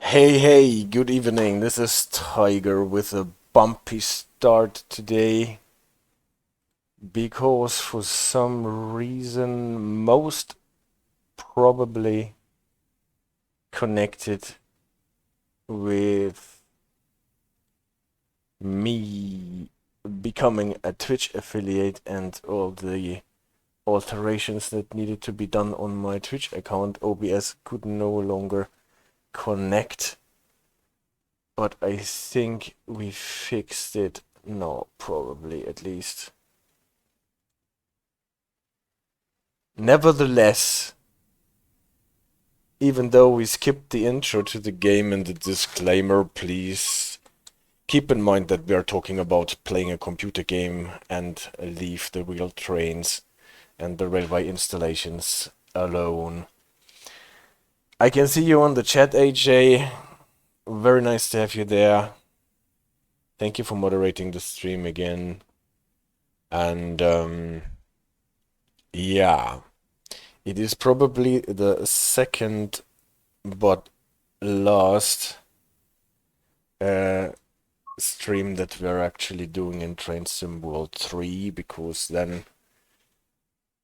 Hey, good evening. This is Tiger with a bumpy start today because for some reason, most probably connected with me becoming a Twitch affiliate and all the alterations that needed to be done on my Twitch account, OBS could no longer connect. But I think we fixed it. No, probably at least. Nevertheless, even though we skipped the intro to the game and the disclaimer, please keep in mind that we are talking about playing a computer game and leave the real trains and the railway installations alone. I can see you on the chat, AJ. Very nice to have you there. Thank you for moderating the stream again. And yeah, it is probably the second but last stream that we're actually doing in Train Sim World 3, because then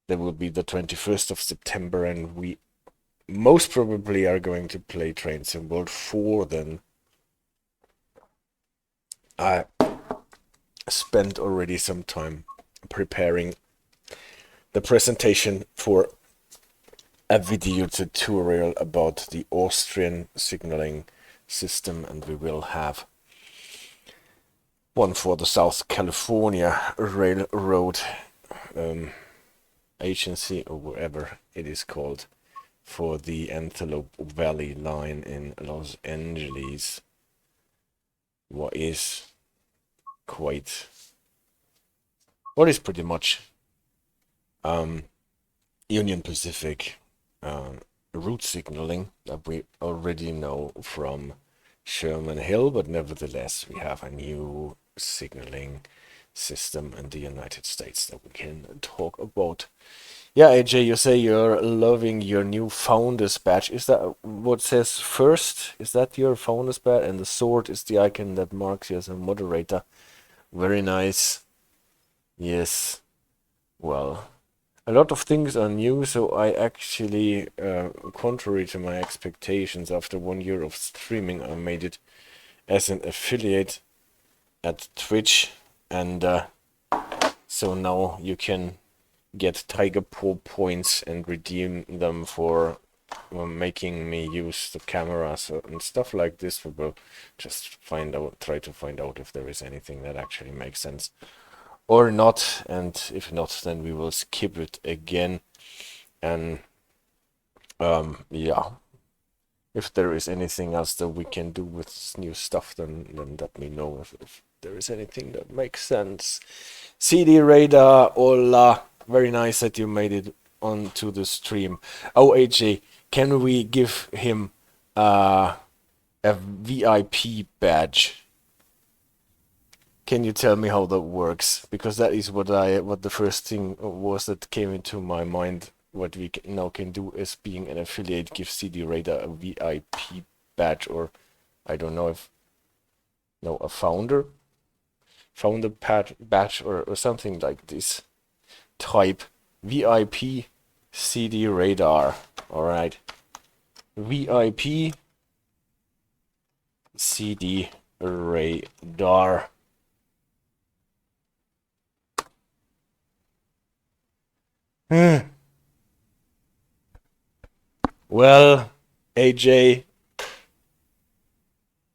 there will be the 21st of September and we most probably are going to play Train Sim World 4 then. I spent already some time preparing the presentation for a video tutorial about the Austrian signaling system, and we will have one for the South California Railroad Agency, or whatever it is called, for the Antelope Valley Line in Los Angeles. What is pretty much Union Pacific route signaling that we already know from Sherman Hill, but nevertheless we have a new signaling system in the United States that we can talk about. Yeah, AJ, you say you're loving your new Founders badge. Is that what says first? Is that your Founders badge? And the sword is the icon that marks you as a moderator. Very nice. Yes. Well, a lot of things are new, so I actually, contrary to my expectations, after 1 year of streaming, I made it as an affiliate at Twitch, and so now you can get Tiger Paw points and redeem them for making me use the cameras and stuff like this. We will just try to find out if there is anything that actually makes sense or not, and if not, then we will skip it again. And yeah, if there is anything else that we can do with this new stuff, then let me know if there is anything that makes sense. CD Radar, hola. Very nice that you made it onto the stream. Oh, AJ, can we give him a VIP badge? Can you tell me how that works? Because that is what the first thing was that came into my mind. What we now can do as being an affiliate, give CD Radar a VIP badge, or I don't know if a founder badge or something like this. Type VIP CD Radar. All right, VIP CD Radar. Well, AJ,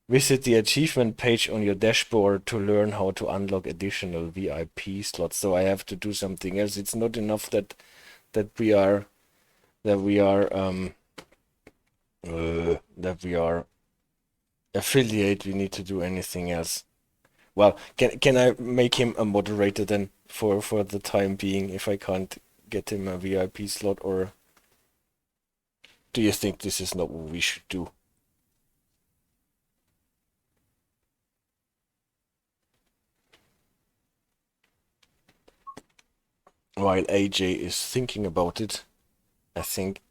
visit the achievement page on your dashboard to learn how to unlock additional VIP slots. So I have to do something else. It's not enough that we are affiliate. We need to do anything else. Well, can I make him a moderator then for the time being if I can't get him a VIP slot, or do you think this is not what we should do? While AJ is thinking about it, I think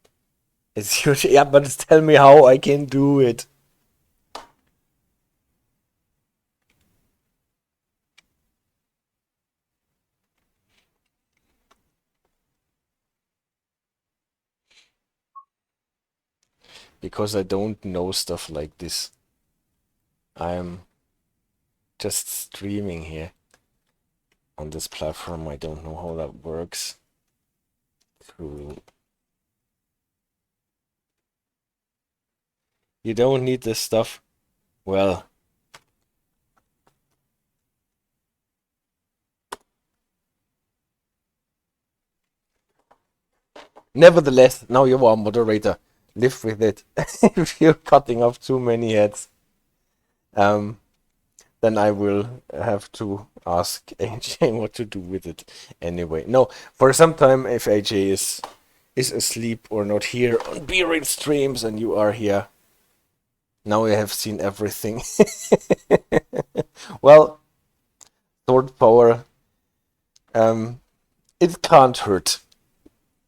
it's usually, yeah, but tell me how I can do it. because I don't know stuff like this. I'm just streaming here on this platform. I don't know how that works. You don't need this stuff. Well, nevertheless, now you are a moderator. Live with it. If you're cutting off too many heads, then I will have to ask AJ what to do with it. Anyway, no, for some time, if AJ is asleep or not here on B-Raid streams and you are here, now I have seen everything. Well, sword power, it can't hurt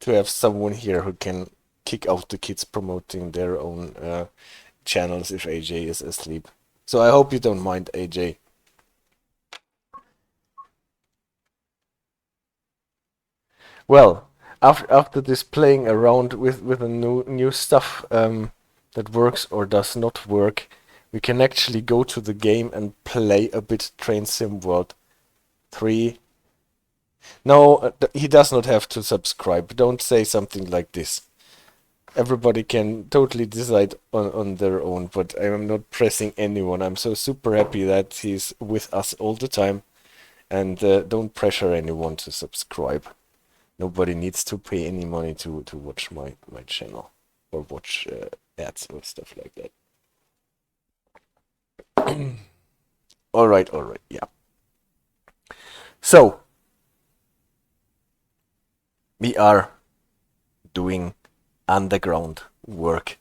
to have someone here who can kick out the kids promoting their own channels if AJ is asleep. So I hope you don't mind, AJ. Well, after this playing around with the new stuff that works or does not work, we can actually go to the game and play a bit Train Sim World 3. No, he does not have to subscribe. Don't say something like this. Everybody can totally decide on their own, but I am not pressing anyone. I'm so super happy that he's with us all the time, and don't pressure anyone to subscribe. Nobody needs to pay any money to watch my channel or watch ads or stuff like that. All right, yeah. So we are doing underground work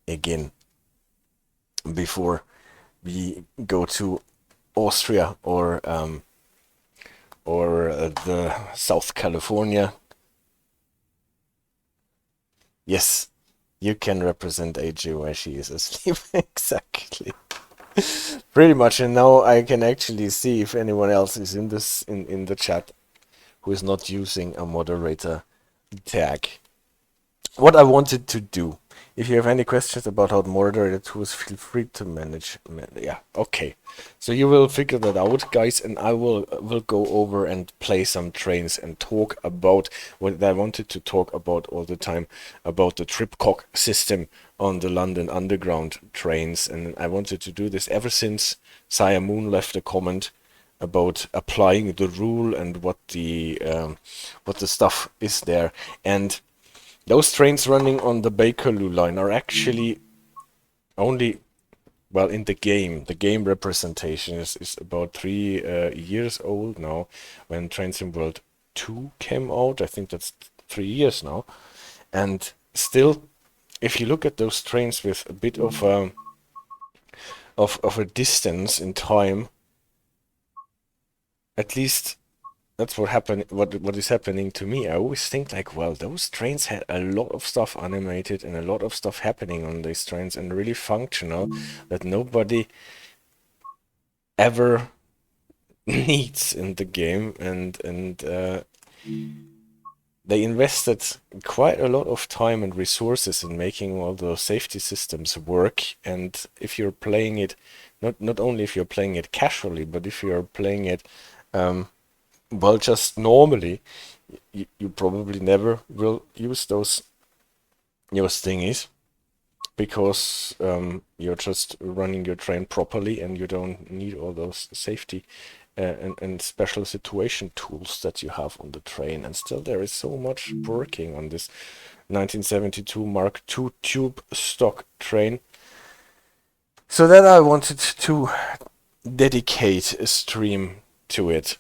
again before we go to Austria or the South California. Yes, you can represent AJ where she is asleep. Exactly. Pretty much, and now I can actually see if anyone else is in the chat who is not using a moderator tag. What I wanted to do, if you have any questions about how to moderate tools, feel free to manage. Yeah, okay. So you will figure that out, guys, and I will go over and play some trains and talk about what I wanted to talk about all the time, about the Tripcock system on the London Underground trains. And I wanted to do this ever since Sire Moon left a comment about applying the rule and what the stuff is there. And those trains running on the Bakerloo line are actually only, well, in the game representation is about 3 years old now. When Train Sim World 2 came out, I think that's 3 years now. And still, if you look at those trains with a bit of a distance in time, at least that's what is happening to me. I always think like, well, those trains had a lot of stuff animated and a lot of stuff happening on these trains and really functional that nobody ever needs in the game, and they invested quite a lot of time and resources in making all those safety systems work. And if you're playing it, not only if you're playing it casually, but if you're playing it well, just normally, you probably never will use those thingies because you're just running your train properly and you don't need all those safety and special situation tools that you have on the train. And still there is so much working on this 1972 Mark II tube stock train. So that I wanted to dedicate a stream to it.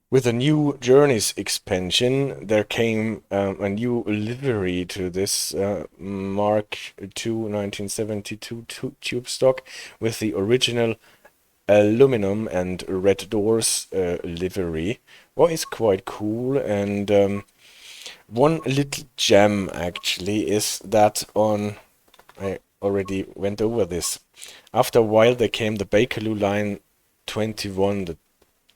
With a new Yourneys expansion, there came a new livery to this Mark II 1972 tube stock with the original aluminum and red doors livery. What is quite cool, and one little gem actually is that I already went over this. After a while there came the Bakerloo Line 21, the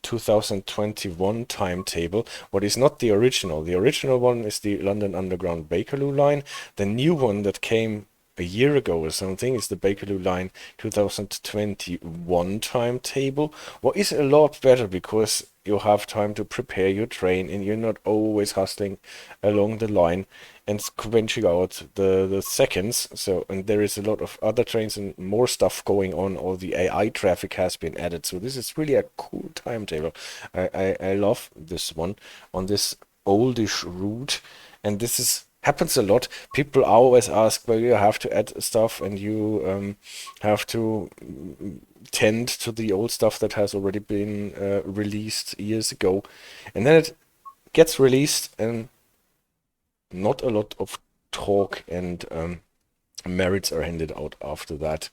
2021 timetable. What is not the original. The original one is the London Underground Bakerloo Line. The new one that came a year ago or something is the Bakerloo Line 2021 timetable. What is a lot better because you have time to prepare your train and you're not always hustling along the line and quenching out the seconds. So, and there is a lot of other trains and more stuff going on. All the AI traffic has been added. So this is really a cool timetable. I love this one on this oldish route, and this is happens a lot. People always ask, well, you have to add stuff and you have to tend to the old stuff that has already been released years ago. And then it gets released and not a lot of talk and merits are handed out after that.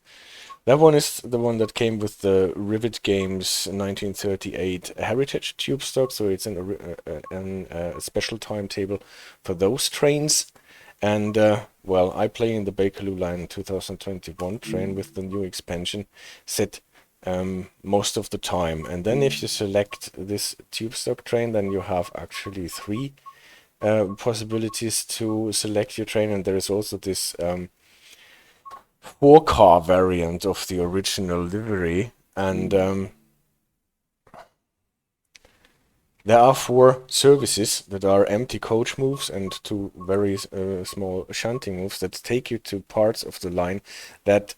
That one is the one that came with the Rivet Games 1938 Heritage tube stock, so it's a special timetable for those trains. And well, I play in the Bakerloo Line 2021 train with the new expansion set most of the time. And then if you select this tube stock train, then you have actually three possibilities to select your train, and there is also this 4-car variant of the original livery, and there are 4 services that are empty coach moves and 2 very small shunting moves that take you to parts of the line that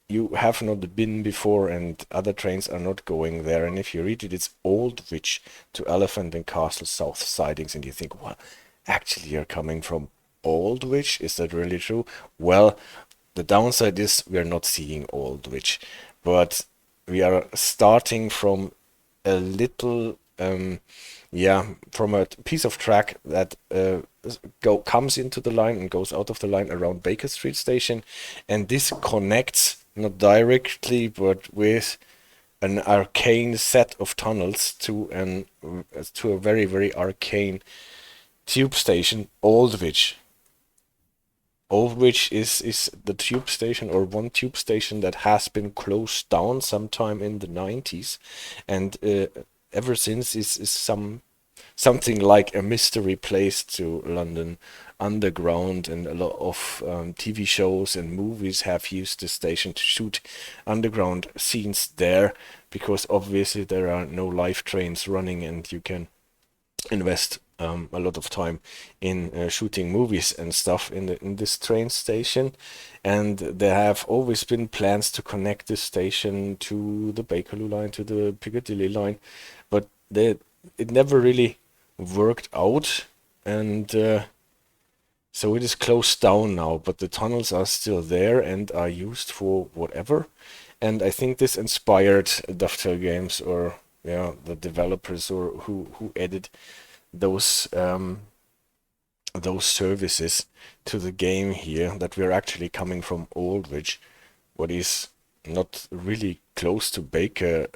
you have not been before and other trains are not going there. And if you read it, it's Aldwych to Elephant and Castle South Sidings, and you think, well, actually you're coming from Aldwych? Is that really true? Well, the downside is we are not seeing Aldwych, but we are starting from a little, from a piece of track that comes into the line and goes out of the line around Baker Street Station, and this connects not directly but with an arcane set of tunnels to a very, very arcane tube station, Aldwych. Aldwych is the tube station, or one tube station that has been closed down sometime in the 90s, and ever since is something like a mystery place to London Underground, and a lot of TV shows and movies have used the station to shoot underground scenes there, because obviously there are no live trains running and you can invest a lot of time in shooting movies and stuff in this train station. And there have always been plans to connect this station to the Bakerloo Line, to the Piccadilly Line, but it never really worked out, and so it is closed down now, but the tunnels are still there and are used for whatever. And I think this inspired Dovetail Games, or the developers, or who added those services to the game here, that we're actually coming from Aldwych, what is not really close to Baker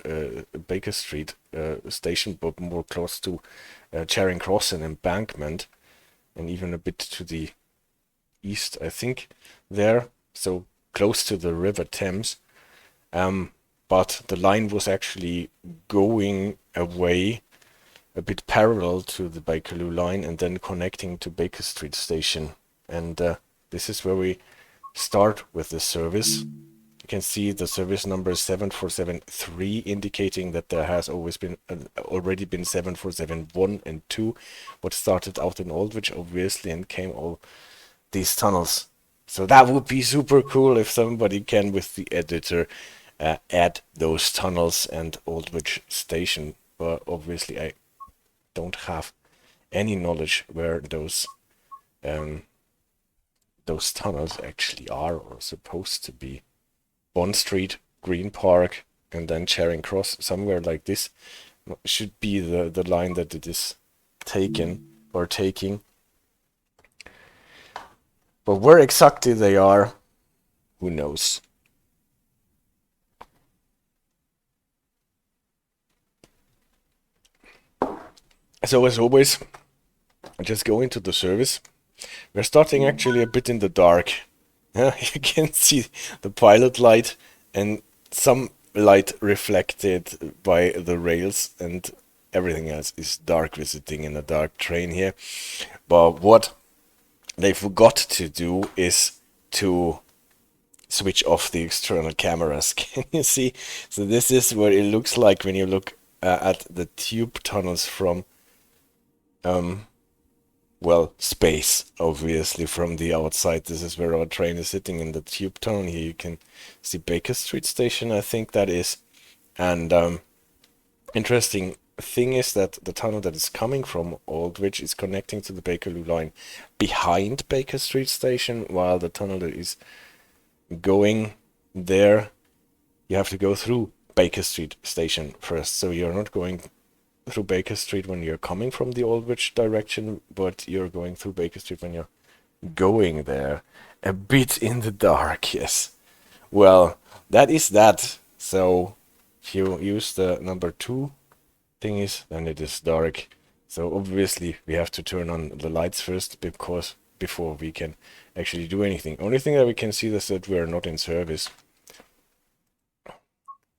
Street station, but more close to Charing Cross and Embankment, and even a bit to the east, I think, there, so close to the River Thames. But the line was actually going away a bit parallel to the Bakerloo Line and then connecting to Baker Street Station. And this is where we start with the service. You can see the service number is 7473, indicating that there has already been 7471 and 2, what started out in Aldwych, obviously, and came all these tunnels. So that would be super cool if somebody can, with the editor, add those tunnels and Aldwych Station. But obviously I don't have any knowledge where those tunnels actually are or supposed to be. Bond Street, Green Park, and then Charing Cross, somewhere like this should be the line that it is taken or taking. But where exactly they are, who knows? So as always, I just go into the service. We're starting actually a bit in the dark. You can see the pilot light and some light reflected by the rails, and everything else is dark, visiting in a dark train here. But what they forgot to do is to switch off the external cameras. Can you see? So this is what it looks like when you look at the tube tunnels from well, space, obviously, from the outside. This is where our train is sitting, in the tube tunnel. Here you can see Baker Street Station, I think that is. And interesting thing is that the tunnel that is coming from Aldwych is connecting to the Bakerloo Line behind Baker Street Station, while the tunnel that is going there, you have to go through Baker Street Station first. So you're not going through Baker Street when you're coming from the Aldwych direction, but you're going through Baker Street when you're going there. A bit in the dark, yes. Well, that is that. So if you use the number 2 thingies, then it is dark. So obviously we have to turn on the lights first, because before we can actually do anything. Only thing that we can see is that we are not in service.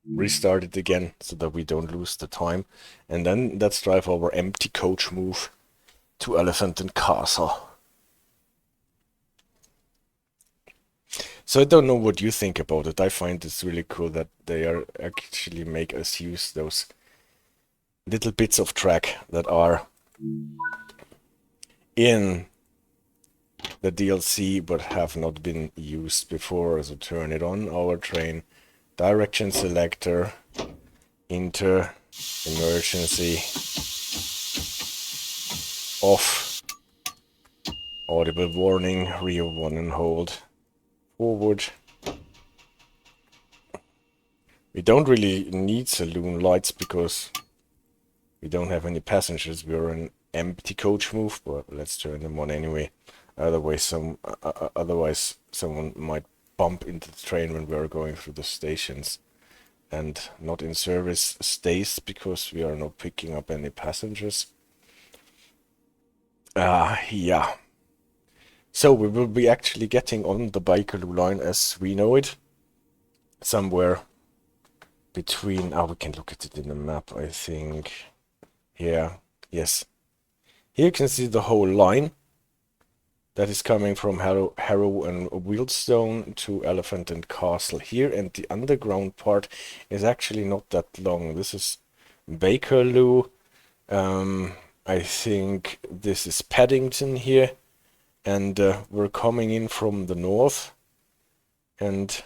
Restart it again so that we don't lose the time, and then let's drive our empty coach move to Elephant and Castle. So I don't know what you think about it. I find it's really cool that they are actually make us use those little bits of track that are in the DLC but have not been used before. So turn it on, our train, direction selector, enter, emergency, off, audible warning, rear 1 and hold, forward. We don't really need saloon lights because we don't have any passengers. We're an empty coach move, but let's turn them on anyway. Otherwise someone might bump into the train when we are going through the stations. And not in service stays because we are not picking up any passengers. Yeah. So we will be actually getting on the Bakerloo Line as we know it. Somewhere between... we can look at it in the map, I think. Here, yes. Here you can see the whole line. That is coming from Harrow and Wealdstone to Elephant and Castle here, and the underground part is actually not that long. This is Bakerloo. I think this is Paddington here, and we're coming in from the north, and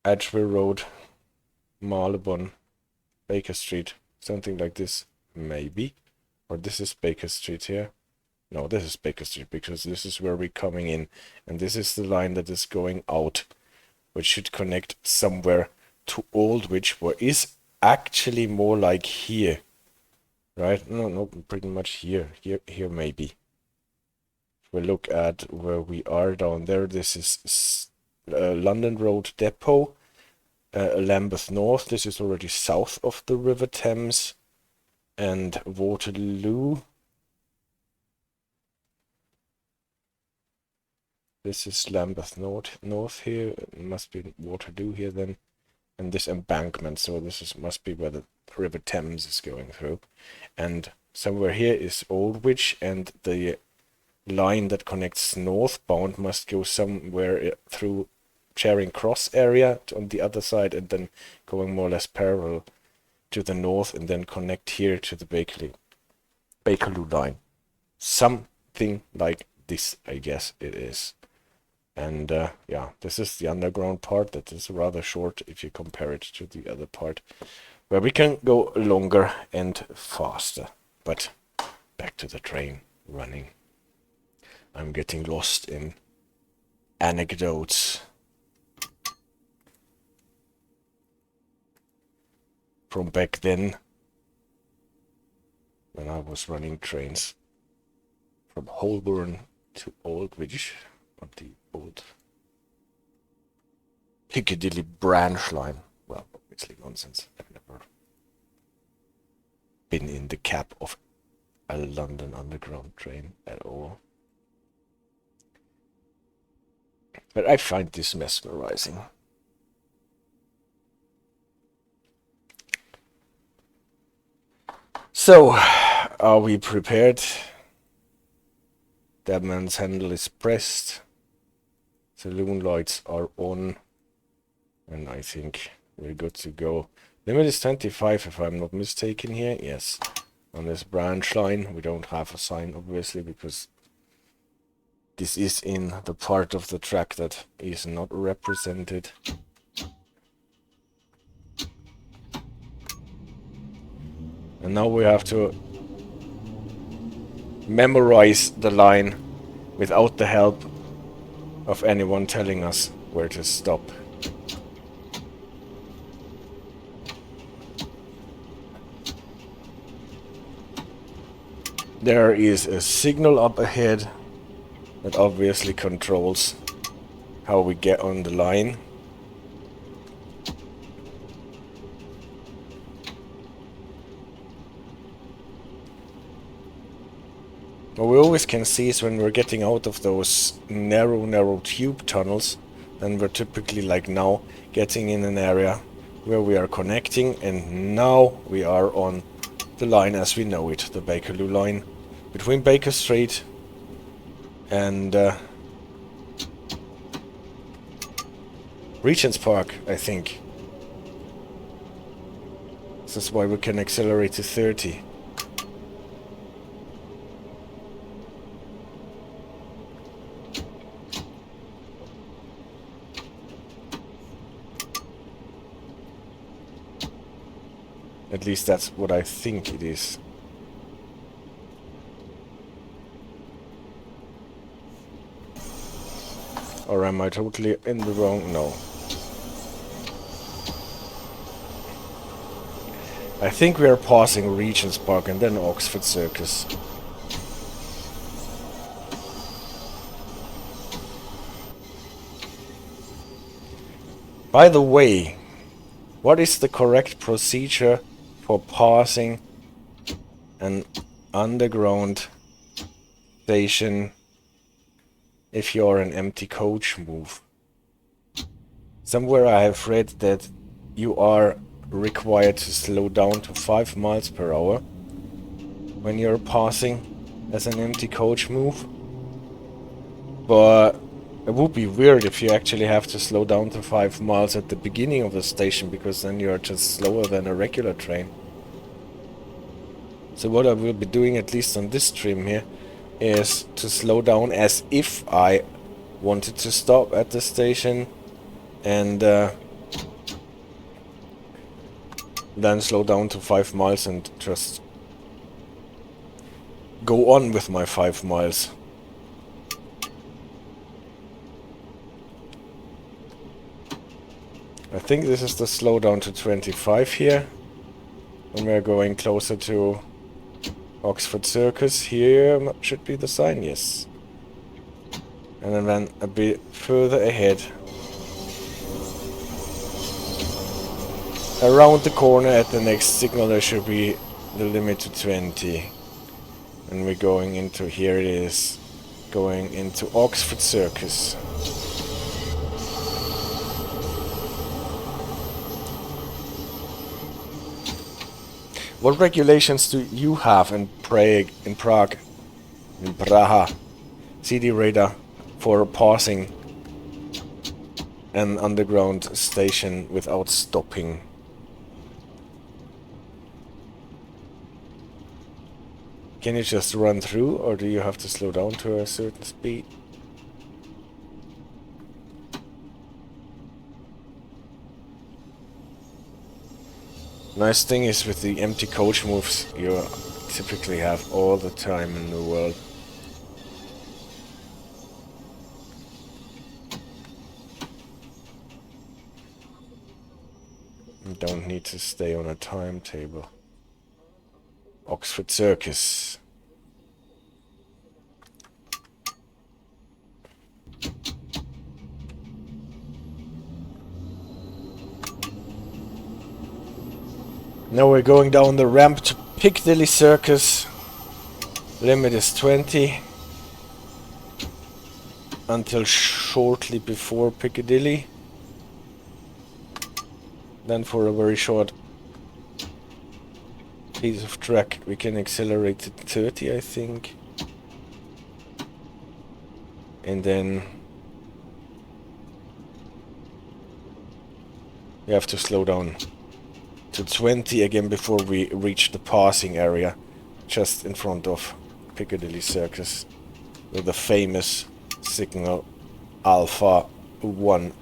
Edgware Road, Marylebone, Baker Street, something like this, maybe. Or this is Baker Street here. No, this is Baker Street, because this is where we're coming in. And this is the line that is going out, which should connect somewhere to Aldwych, where is actually more like here. Right? No, pretty much here. Here maybe. If we look at where we are down there, this is London Road Depot, Lambeth North. This is already south of the River Thames. And Waterloo. This is Lambeth North here. It must be Waterloo here then. And this Embankment. So this must be where the River Thames is going through. And somewhere here is Aldwych, and the line that connects northbound must go somewhere through Charing Cross area on the other side, and then going more or less parallel to the north, and then connect here to the Bakerloo Line. Something like this, I guess it is. And yeah, this is the underground part that is rather short if you compare it to the other part, where we can go longer and faster. But back to the train running. I'm getting lost in anecdotes from back then when I was running trains from Holborn to Aldwych on the old Piccadilly branch line. Well, obviously nonsense. I've never been in the cab of a London Underground train at all. But I find this mesmerizing. So, are we prepared? Deadmans Handle is pressed. Saloon lights are on. And I think we're good to go. Limit is 25 if I'm not mistaken here. Yes. On this branch line, we don't have a sign obviously because this is in the part of the track that is not represented. And now we have to memorize the line without the help of anyone telling us where to stop. There is a signal up ahead that obviously controls how we get on the line. What we always can see is when we're getting out of those narrow tube tunnels, then we're typically, like now, getting in an area where we are connecting, and now we are on the line as we know it, the Bakerloo Line, between Baker Street and Regents Park, I think. This is why we can accelerate to 30. At least that's what I think it is. Or am I totally in the wrong? No. I think we are passing Regents Park and then Oxford Circus. By the way, what is the correct procedure for passing an underground station if you're an empty coach move? Somewhere I have read that you are required to slow down to 5 miles per hour when you're passing as an empty coach move. But it would be weird if you actually have to slow down to 5 miles at the beginning of the station, because then you're just slower than a regular train. So what I will be doing, at least on this stream here, is to slow down as if I wanted to stop at the station, and then slow down to 5 miles and just go on with my 5 miles. I think this is the slowdown to 25 here, when we're going closer to Oxford Circus. Here should be the sign, yes. And then a bit further ahead, around the corner at the next signal, there should be the limit to 20. And we're going into, here it is, going into Oxford Circus. What regulations do you have in Prague, in Praha, CD radar for passing an underground station without stopping? Can you just run through, or do you have to slow down to a certain speed? Nice thing is, with the empty coach moves, you typically have all the time in the world. You don't need to stay on a timetable. Oxford Circus. Now we're going down the ramp to Piccadilly Circus. Limit is 20 until shortly before Piccadilly. Then for a very short piece of track. We can accelerate to 30, I think. And then we have to slow down to 20 again before we reach the passing area just in front of Piccadilly Circus with the famous signal Alpha 1000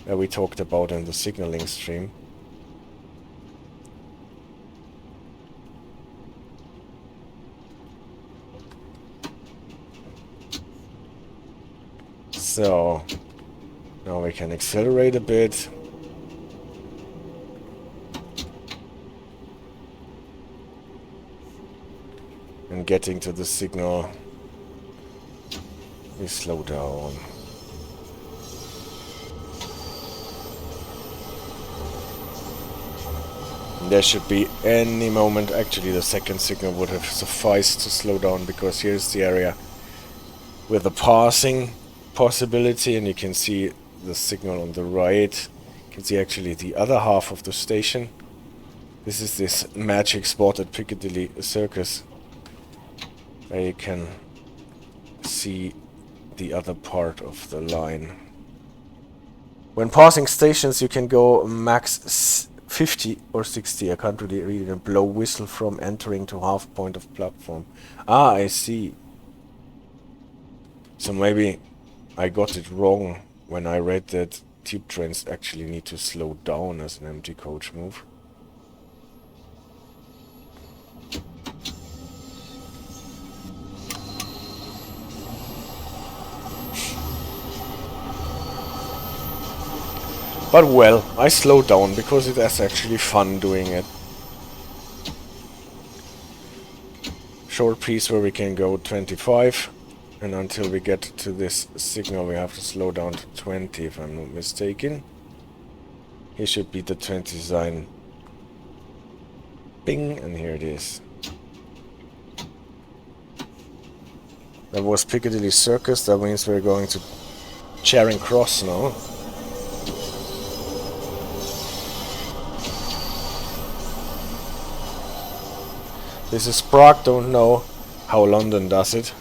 that we talked about in the signaling stream. So now we can accelerate a bit. And getting to the signal, we slow down. There should be any moment, actually the second signal would have sufficed to slow down, because here's the area with the passing possibility, and you can see the signal on the right. You can see actually the other half of the station. This is this magic spot at Piccadilly Circus, where you can see the other part of the line. When passing stations you can go max 50 or 60, I can't really read it, blow whistle from entering to half point of platform. Ah, I see. So maybe I got it wrong when I read that tube trains actually need to slow down as an empty coach move. But well, I slowed down because it is actually fun doing it. Short piece where we can go 25, and until we get to this signal we have to slow down to 20 if I'm not mistaken. Here should be the 20 sign. Bing, and here it is. That was Piccadilly Circus, that means we're going to Charing Cross now. This is Prague, don't know how London does it.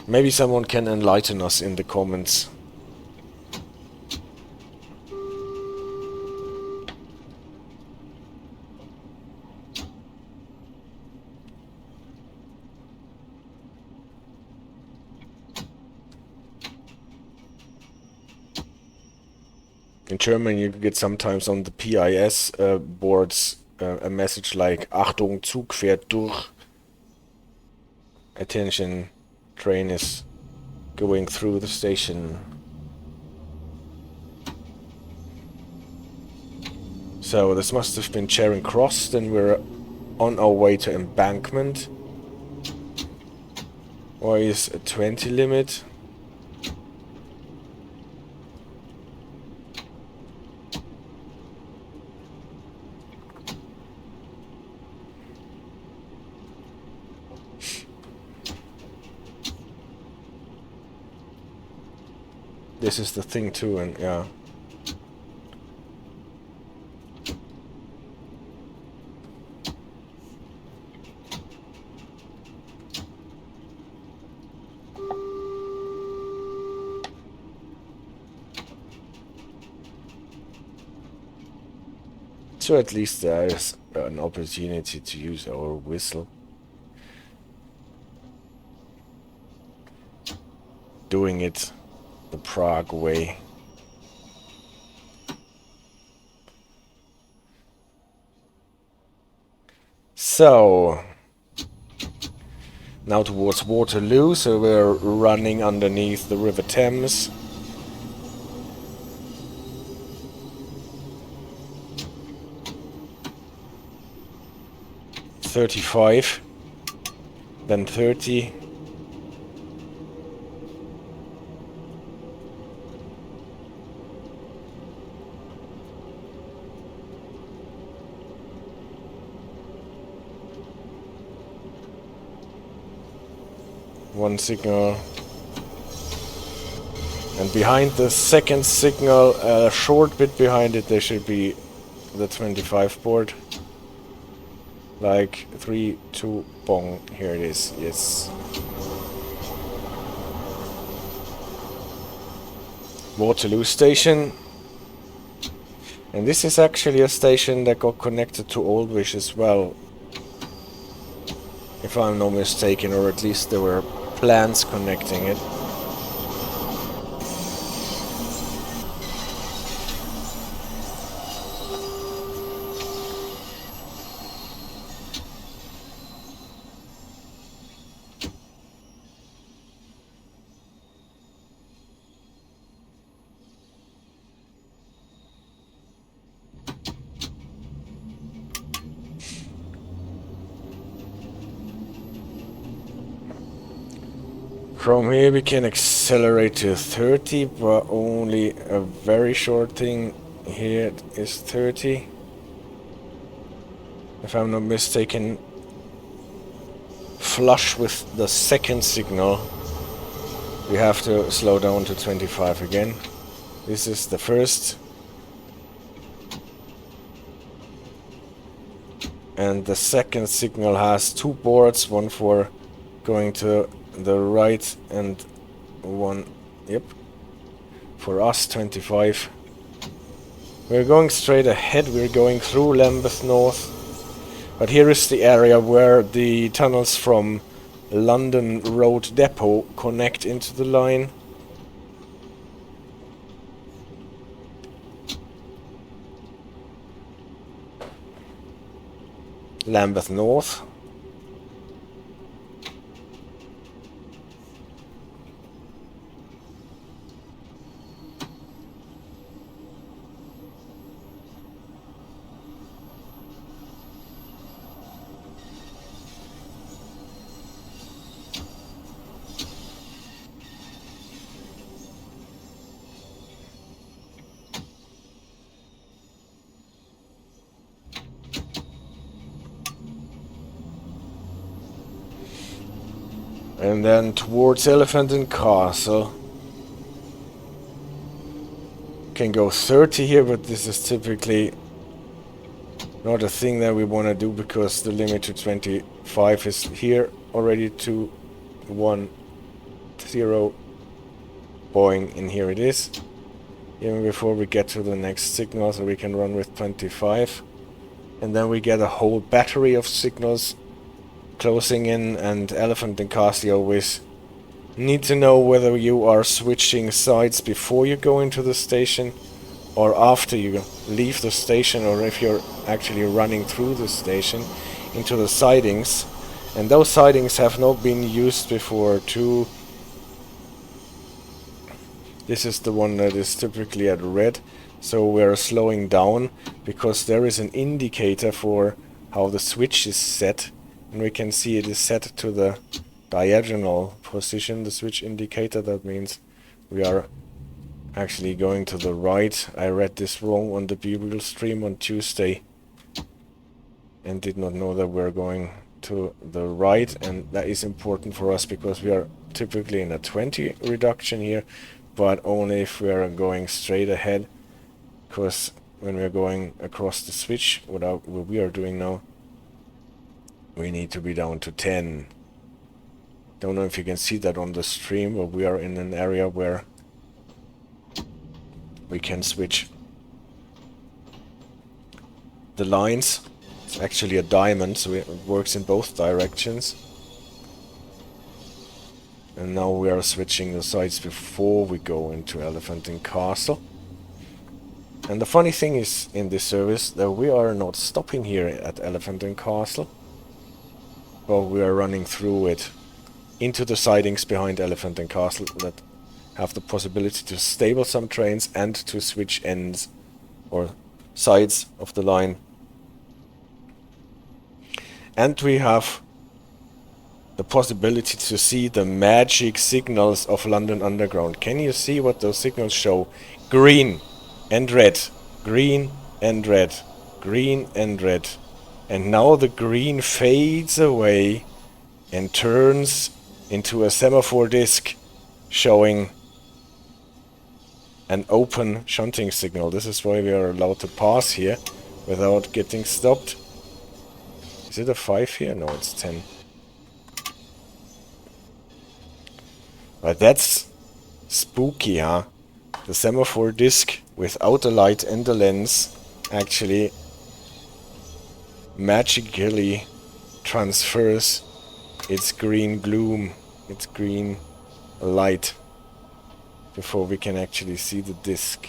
Maybe someone can enlighten us in the comments. In German you get sometimes on the PIS boards a message like Achtung, Zug fährt durch. Attention, train is going through the station. So this must have been Charing Cross, then we're on our way to Embankment. Or is a 20 limit? This is the thing too, and yeah. So at least there is an opportunity to use our whistle. Doing it the Prague way. So now towards Waterloo, so we're running underneath the River Thames. .35, then 30. One signal. And behind the second signal, a short bit behind it, there should be the 25 board. Like 3, 2, bong. Here it is. Yes. Waterloo station. And this is actually a station that got connected to Aldwych as well. If I'm not mistaken, or at least there were plans connecting it. From here we can accelerate to 30, but only a very short thing here is 30. If I'm not mistaken, flush with the second signal, we have to slow down to 25 again. This is the first. And the second signal has 2 boards, one for going to the right and one, yep, for us 25. We're going straight ahead, we're going through Lambeth North, but here is the area where the tunnels from London Road Depot connect into the line. Lambeth North. And then towards Elephant and Castle. Can go 30 here, but this is typically not a thing that we want to do because the limit to 25 is here already. 2, 1, 0, boing, and here it is. Even before we get to the next signal, so we can run with 25. And then we get a whole battery of signals closing in, and Elephant and Castle always need to know whether you are switching sides before you go into the station or after you leave the station, or if you're actually running through the station into the sidings. And those sidings have not been used before too. This is the one that is typically at red, so we're slowing down because there is an indicator for how the switch is set. And we can see it is set to the diagonal position, the switch indicator. That means we are actually going to the right. I read this wrong on the B-Reel stream on Tuesday and did not know that we're going to the right, and that is important for us because we are typically in a 20 reduction here, but only if we are going straight ahead, because when we're going across the switch, what we are doing now, we need to be down to 10. Don't know if you can see that on the stream, but we are in an area where we can switch the lines. It's actually a diamond, so it works in both directions. And now we are switching the sides before we go into Elephant and Castle. And the funny thing is in this service that we are not stopping here at Elephant and Castle, but we are running through it into the sidings behind Elephant and Castle that have the possibility to stable some trains and to switch ends or sides of the line. And we have the possibility to see the magic signals of London Underground. Can you see what those signals show? Green and red, green and red, green and red. And now the green fades away and turns into a semaphore disc showing an open shunting signal. This is why we are allowed to pass here without getting stopped. Is it a 5 here? No, it's 10. But that's spooky, huh? The semaphore disc without the light and the lens actually magically transfers its green gloom, its green light, before we can actually see the disc.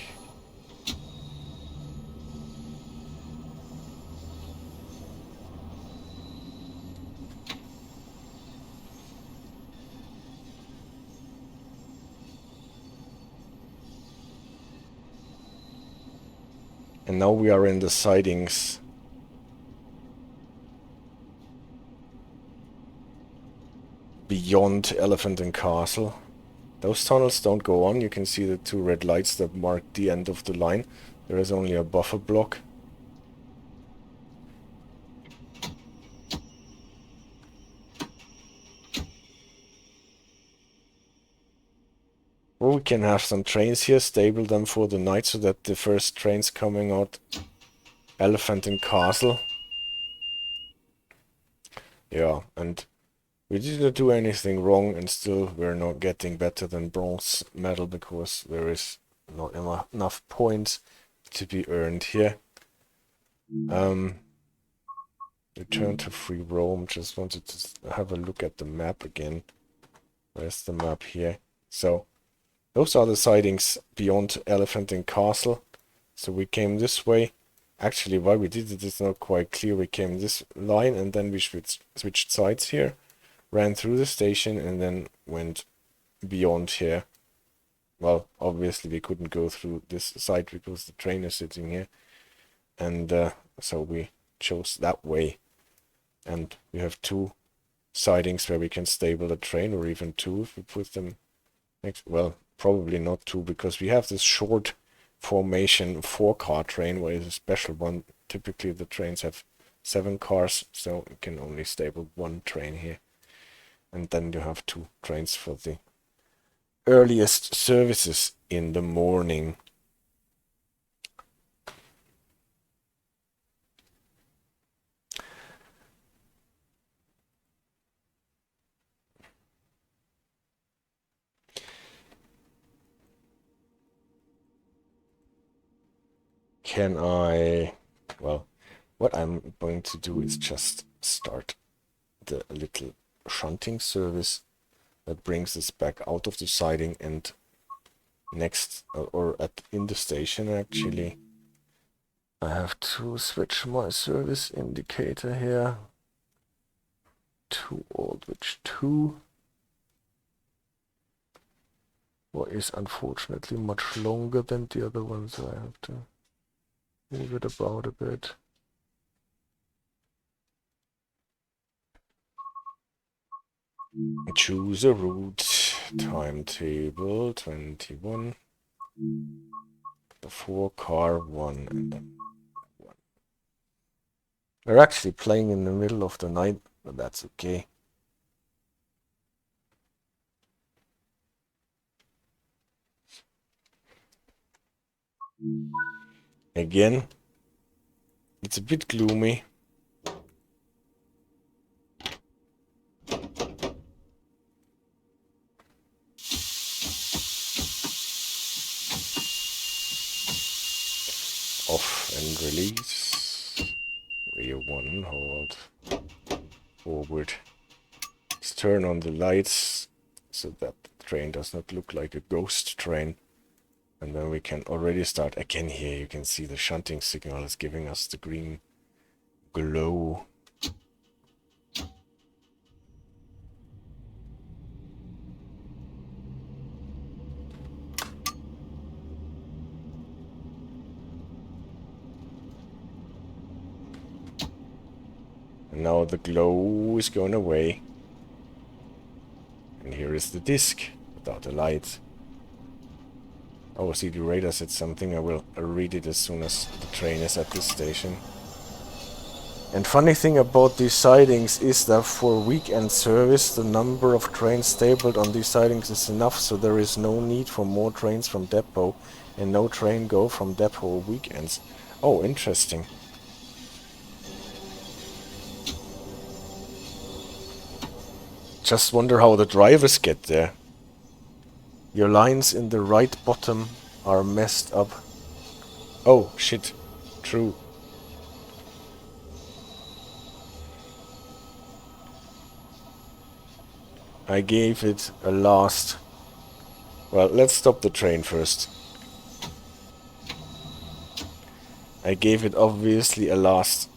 And now we are in the sidings. Beyond Elephant and Castle. Those tunnels don't go on. You can see the 2 red lights that mark the end of the line. There is only a buffer block. Or we can have some trains here, stable them for the night so that the first trains coming out Elephant and Castle. Yeah, and we didn't do anything wrong, and still we're not getting better than bronze medal because there is not enough points to be earned here. Return to free roam. Just wanted to have a look at the map again. Where's the map here? So those are the sidings beyond Elephant and Castle. So we came this way. Actually, why we did it is not quite clear. We came this line and then we switched sides here. Ran through the station and then went beyond here. Well, obviously we couldn't go through this side because the train is sitting here. And so we chose that way. And we have 2 sidings where we can stable a train, or even 2 if we put them next. Well, probably not 2 because we have this short formation 4-car train where it's a special one. Typically the trains have 7 cars, so you can only stable 1 train here. And then you have 2 trains for the earliest services in the morning. Can I... Well, what I'm going to do is just start the little shunting service that brings us back out of the siding, and next, in the station actually, I have to switch my service indicator here to Aldwych 2. What is unfortunately much longer than the other one, so I have to move it about a bit. Choose a route. Timetable 21. The 4-car 1 and then 1. We're actually playing in the middle of the night, but that's okay. Again, it's a bit gloomy. Off and release. Rear 1, hold. Forward. Let's turn on the lights so that the train does not look like a ghost train. And then we can already start. Again here you can see the shunting signal is giving us the green glow. And now the glow is going away. And here is the disc without the light. Oh, see, the radar said something. I will read it as soon as the train is at this station. And funny thing about these sidings is that for weekend service, the number of trains stabled on these sidings is enough, so there is no need for more trains from depot, and no train go from depot weekends. Oh, interesting. Just wonder how the drivers get there. Your lines in the right bottom are messed up. Oh, shit. True. I gave it a last... Well, let's stop the train first. I gave it obviously a last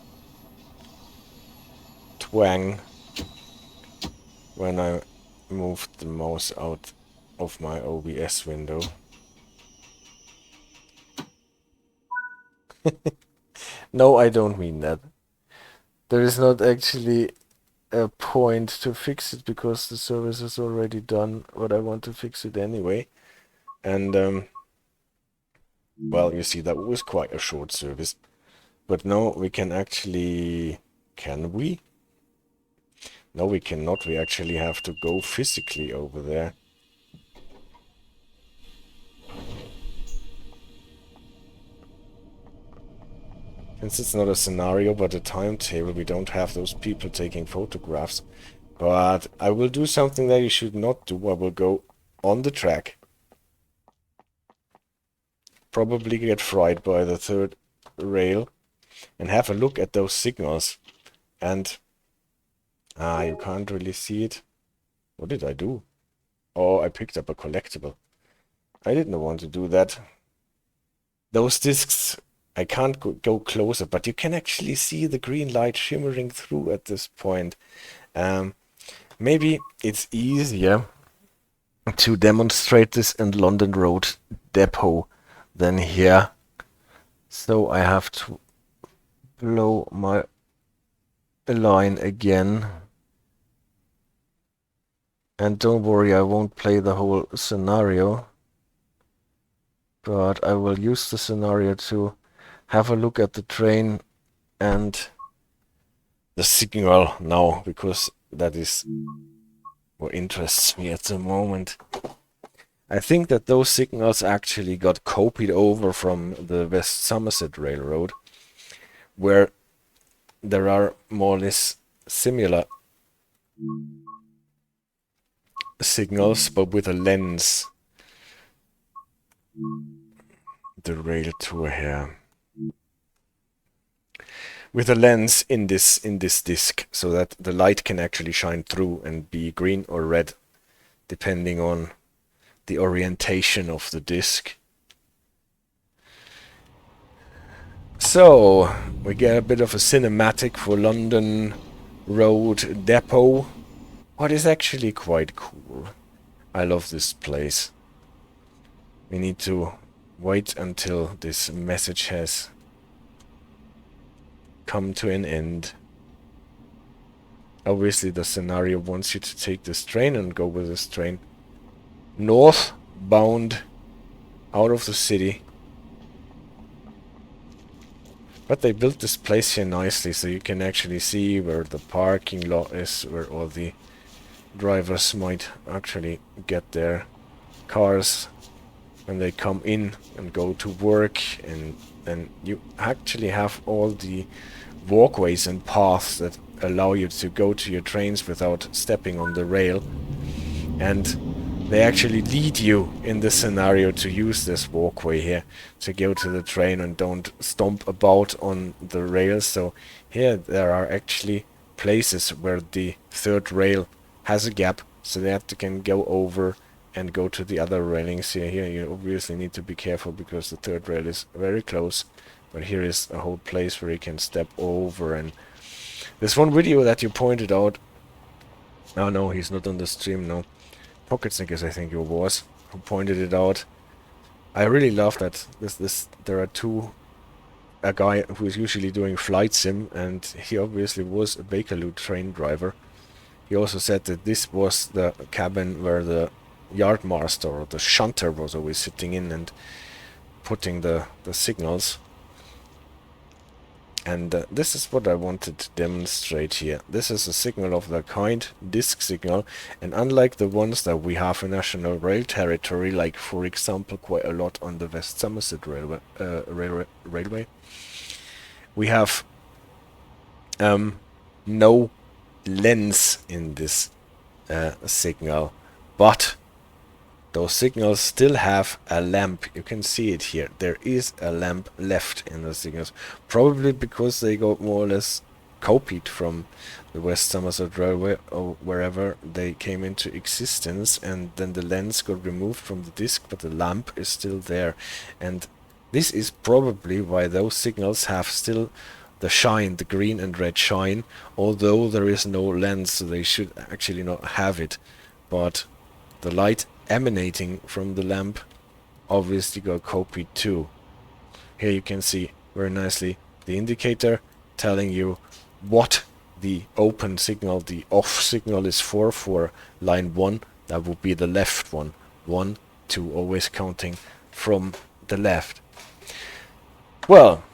twang when I moved the mouse out of my OBS window. No, I don't mean that. There is not actually a point to fix it because the service is already done, but I want to fix it anyway. And well, you see, that was quite a short service. But no, we can actually... Can we? No, we cannot. We actually have to go physically over there. Since it's not a scenario but a timetable, we don't have those people taking photographs. But I will do something that you should not do. I will go on the track. Probably get fried by the third rail. And have a look at those signals. And... you can't really see it. What did I do? Oh, I picked up a collectible. I didn't want to do that. Those discs... I can't go closer, but you can actually see the green light shimmering through at this point. Maybe it's easier to demonstrate this in London Road Depot than here. So I have to blow my line again. And don't worry, I won't play the whole scenario. But I will use the scenario to have a look at the train and the signal now, because that is what interests me at the moment. I think that those signals actually got copied over from the West Somerset Railroad, where there are more or less similar signals, but with a lens. The rail tour here. With a lens in this disc, so that the light can actually shine through and be green or red, depending on the orientation of the disc. So we get a bit of a cinematic for London Road Depot. What is actually quite cool. I love this place. We need to wait until this message has come to an end. Obviously the scenario wants you to take this train and go with this train northbound out of the city. But they built this place here nicely, so you can actually see where the parking lot is, where all the drivers might actually get their cars when they come in and go to work, and then you actually have all the walkways and paths that allow you to go to your trains without stepping on the rail, and they actually lead you in this scenario to use this walkway here to go to the train and don't stomp about on the rails. So here there are actually places where the third rail has a gap, so that they can go over and go to the other railings here. Here you obviously need to be careful because the third rail is very close, but here is a whole place where you can step over. And this one video that you pointed out, oh no, he's not on the stream now, Pocket Snickers I think it was, who pointed it out. I really love that there are a guy who is usually doing flight sim, and he obviously was a Bakerloo train driver. He also said that this was the cabin where the yardmaster or the shunter was always sitting in and putting the signals. And this is what I wanted to demonstrate here. This is a signal of the kind, disc signal, and unlike the ones that we have in National Rail territory, like for example quite a lot on the West Somerset Railway, we have no lens in this signal, but those signals still have a lamp. You can see it here. There is a lamp left in the signals, probably because they got more or less copied from the West Somerset Railway or wherever they came into existence, and then the lens got removed from the disc, but the lamp is still there. And this is probably why those signals have still the shine, the green and red shine, although there is no lens, so they should actually not have it. But the light emanating from the lamp obviously got copied too. Here you can see very nicely the indicator telling you what the open signal, the off signal is for line 1. That would be the left one. 1, 2, always counting from the left. Well,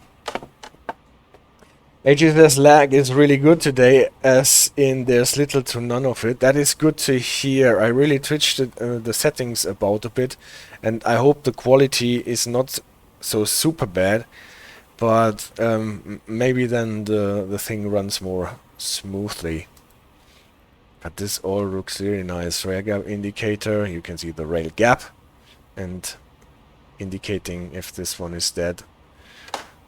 HSS lag is really good today, as in there's little to none of it. That is good to hear. I really twitched the settings about a bit, and I hope the quality is not so super bad, but maybe then the thing runs more smoothly. But this all looks really nice. Rail gap indicator, you can see the rail gap and indicating if this one is dead.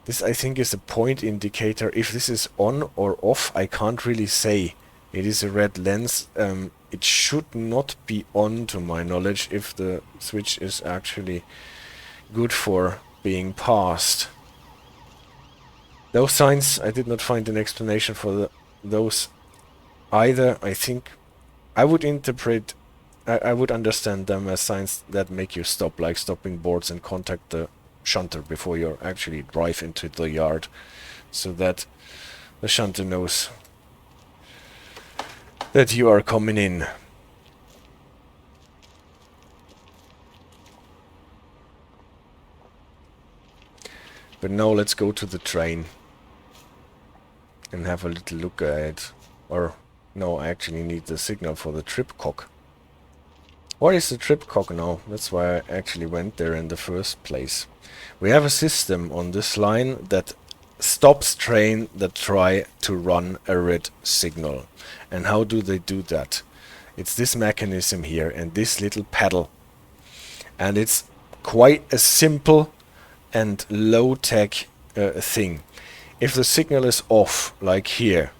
This, I think, is a point indicator. If this is on or off, I can't really say. It is a red lens. It should not be on, to my knowledge, if the switch is actually good for being passed. Those signs, I did not find an explanation for those either. I think I would interpret, I would understand them as signs that make you stop, like stopping boards and contact the shunter before you actually drive into the yard, so that the shunter knows that you are coming in. But now let's go to the train and have a little look at it. Or no, I actually need the signal for the Tripcock. What is the Tripcock now? That's why I actually went there in the first place. We have a system on this line that stops train that try to run a red signal. And how do they do that? It's this mechanism here and this little pedal. And it's quite a simple and low-tech thing. If the signal is off, like here,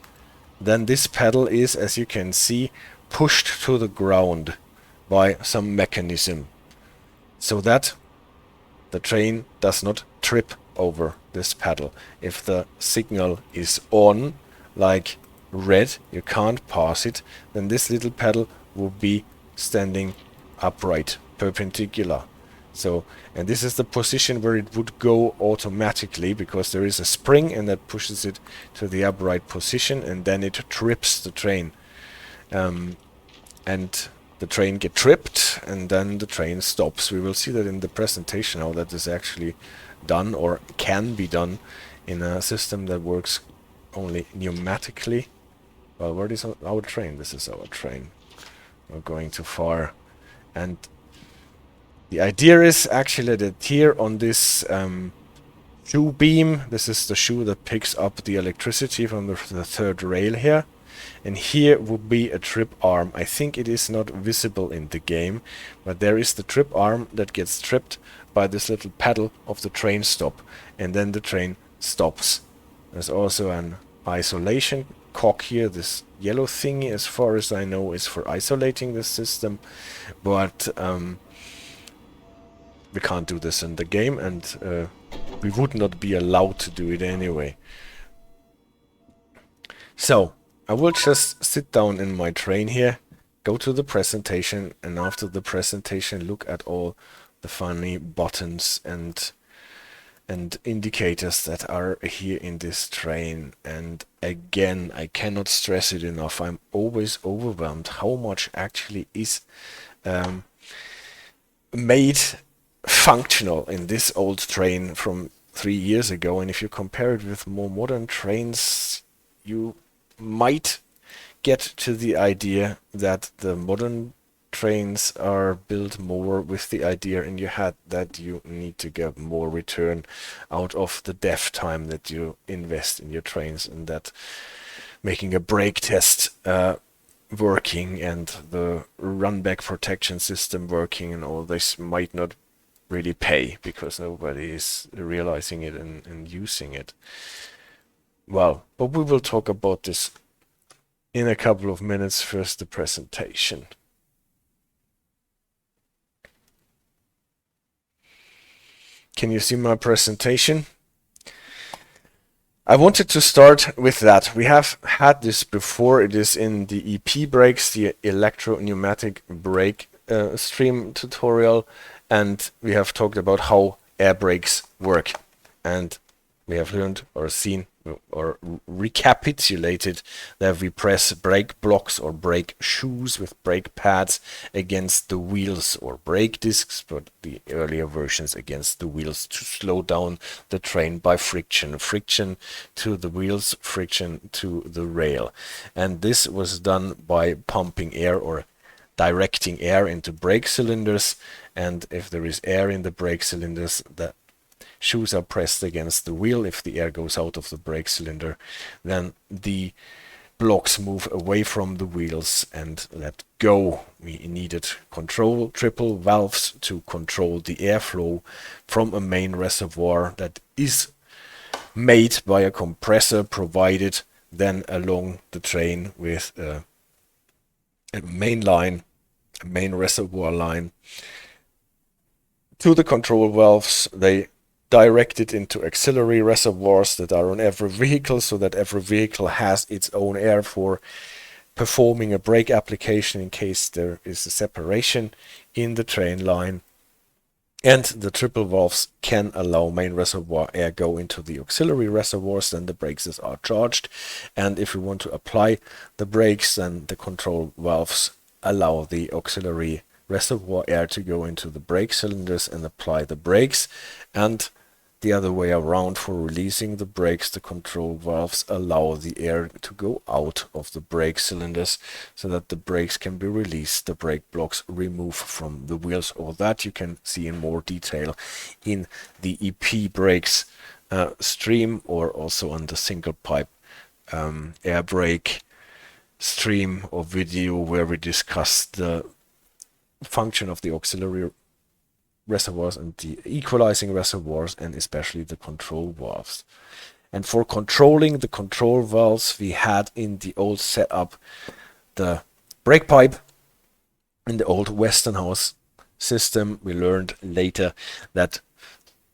then this pedal is, as you can see, pushed to the ground by some mechanism, so that the train does not trip over this pedal. If the signal is on, like red, you can't pass it, then this little pedal will be standing upright, perpendicular. So, and this is the position where it would go automatically, because there is a spring and that pushes it to the upright position, and then it trips the train. And the train get tripped, and then the train stops. We will see that in the presentation, how that is actually done, or can be done, in a system that works only pneumatically. Well, where is our train? This is our train. We're going too far. And the idea is actually that here on this shoe beam, this is the shoe that picks up the electricity from the third rail here. And here would be a trip arm. I think it is not visible in the game, but there is the trip arm that gets tripped by this little pedal of the train stop, and then the train stops. There's also an isolation cock here. This yellow thingy, as far as I know, is for isolating the system, but we can't do this in the game, and we would not be allowed to do it anyway. So I will just sit down in my train here, go to the presentation, and after the presentation look at all the funny buttons and indicators that are here in this train. And again, I cannot stress it enough, I'm always overwhelmed how much actually is made functional in this old train from 3 years ago, and if you compare it with more modern trains, you might get to the idea that the modern trains are built more with the idea in your head that you need to get more return out of the dev time that you invest in your trains, and that making a brake test working and the runback protection system working and all this might not really pay because nobody is realizing it and using it. Well, but we will talk about this in a couple of minutes. First, the presentation. Can you see my presentation? I wanted to start with that. We have had this before. It is in the EP brakes, the electro-pneumatic brake stream tutorial, and we have talked about how air brakes work. And we have learned or seen or recapitulated that we press brake blocks or brake shoes with brake pads against the wheels, or brake discs, but the earlier versions against the wheels, to slow down the train by friction to the wheels, friction to the rail. And this was done by pumping air or directing air into brake cylinders, and if there is air in the brake cylinders, the shoes are pressed against the wheel. If the air goes out of the brake cylinder, then the blocks move away from the wheels and let go. We needed control triple valves to control the airflow from a main reservoir that is made by a compressor provided then along the train with a main line, a main reservoir line. To the control valves, they directed into auxiliary reservoirs that are on every vehicle, so that every vehicle has its own air for performing a brake application in case there is a separation in the train line. And the triple valves can allow main reservoir air go into the auxiliary reservoirs, then the brakes are charged. And if we want to apply the brakes, then the control valves allow the auxiliary reservoir air to go into the brake cylinders and apply the brakes. And the other way around, for releasing the brakes, the control valves allow the air to go out of the brake cylinders so that the brakes can be released, the brake blocks removed from the wheels. All that you can see in more detail in the EP brakes stream, or also on the single pipe air brake stream or video where we discuss the function of the auxiliary reservoirs and the equalizing reservoirs, and especially the control valves. And for controlling the control valves, we had in the old setup the brake pipe. In the old Westonhouse system, we learned later that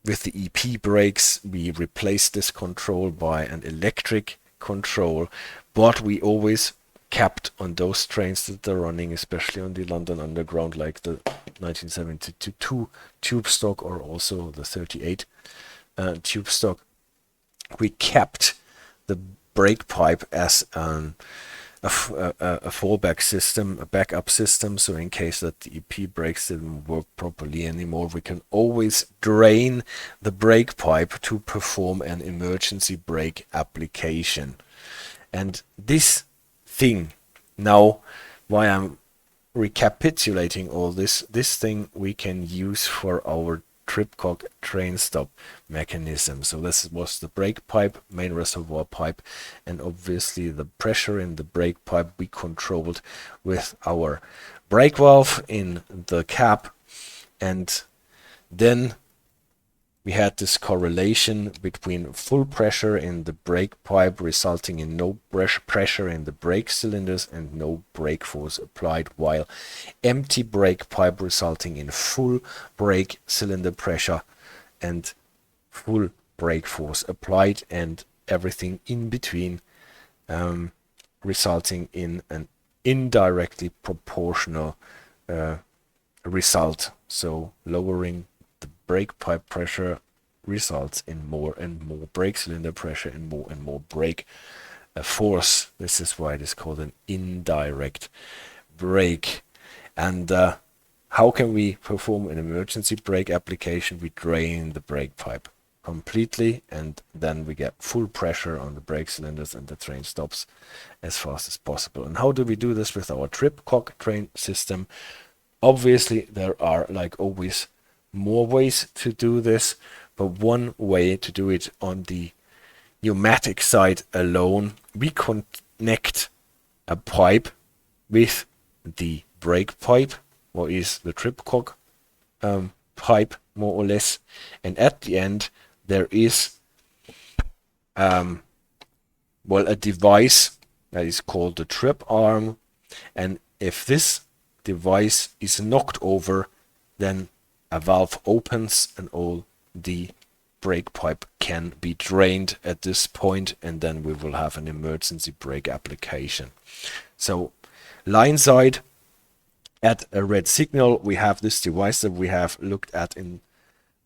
with the EP brakes we replaced this control by an electric control, but we always kept on those trains that are running, especially on the London Underground, like the 1972 tube stock or also the 38 tube stock. We kept the brake pipe as a fallback system, a backup system, so in case that the EP brakes didn't work properly anymore, we can always drain the brake pipe to perform an emergency brake application. And this thing, now why I'm recapitulating all this thing we can use for our Tripcock train stop mechanism. So this was the brake pipe, main reservoir pipe, and obviously the pressure in the brake pipe we controlled with our brake valve in the cap. And then we had this correlation between full pressure in the brake pipe resulting in no pressure in the brake cylinders and no brake force applied, while empty brake pipe resulting in full brake cylinder pressure and full brake force applied, and everything in between resulting in an indirectly proportional result. So lowering the brake pipe pressure results in more and more brake cylinder pressure and more brake force. This is why it is called an indirect brake. And how can we perform an emergency brake application? We drain the brake pipe. completely, and then we get full pressure on the brake cylinders and the train stops as fast as possible. And how do we do this with our Tripcock train system? Obviously, there are, like always, more ways to do this, but one way to do it on the pneumatic side alone, we connect a pipe with the brake pipe, or is the Tripcock pipe, more or less, and at the end there is a device that is called the trip arm, and if this device is knocked over, then a valve opens and all the brake pipe can be drained at this point, and then we will have an emergency brake application. So line side, at a red signal, we have this device that we have looked at in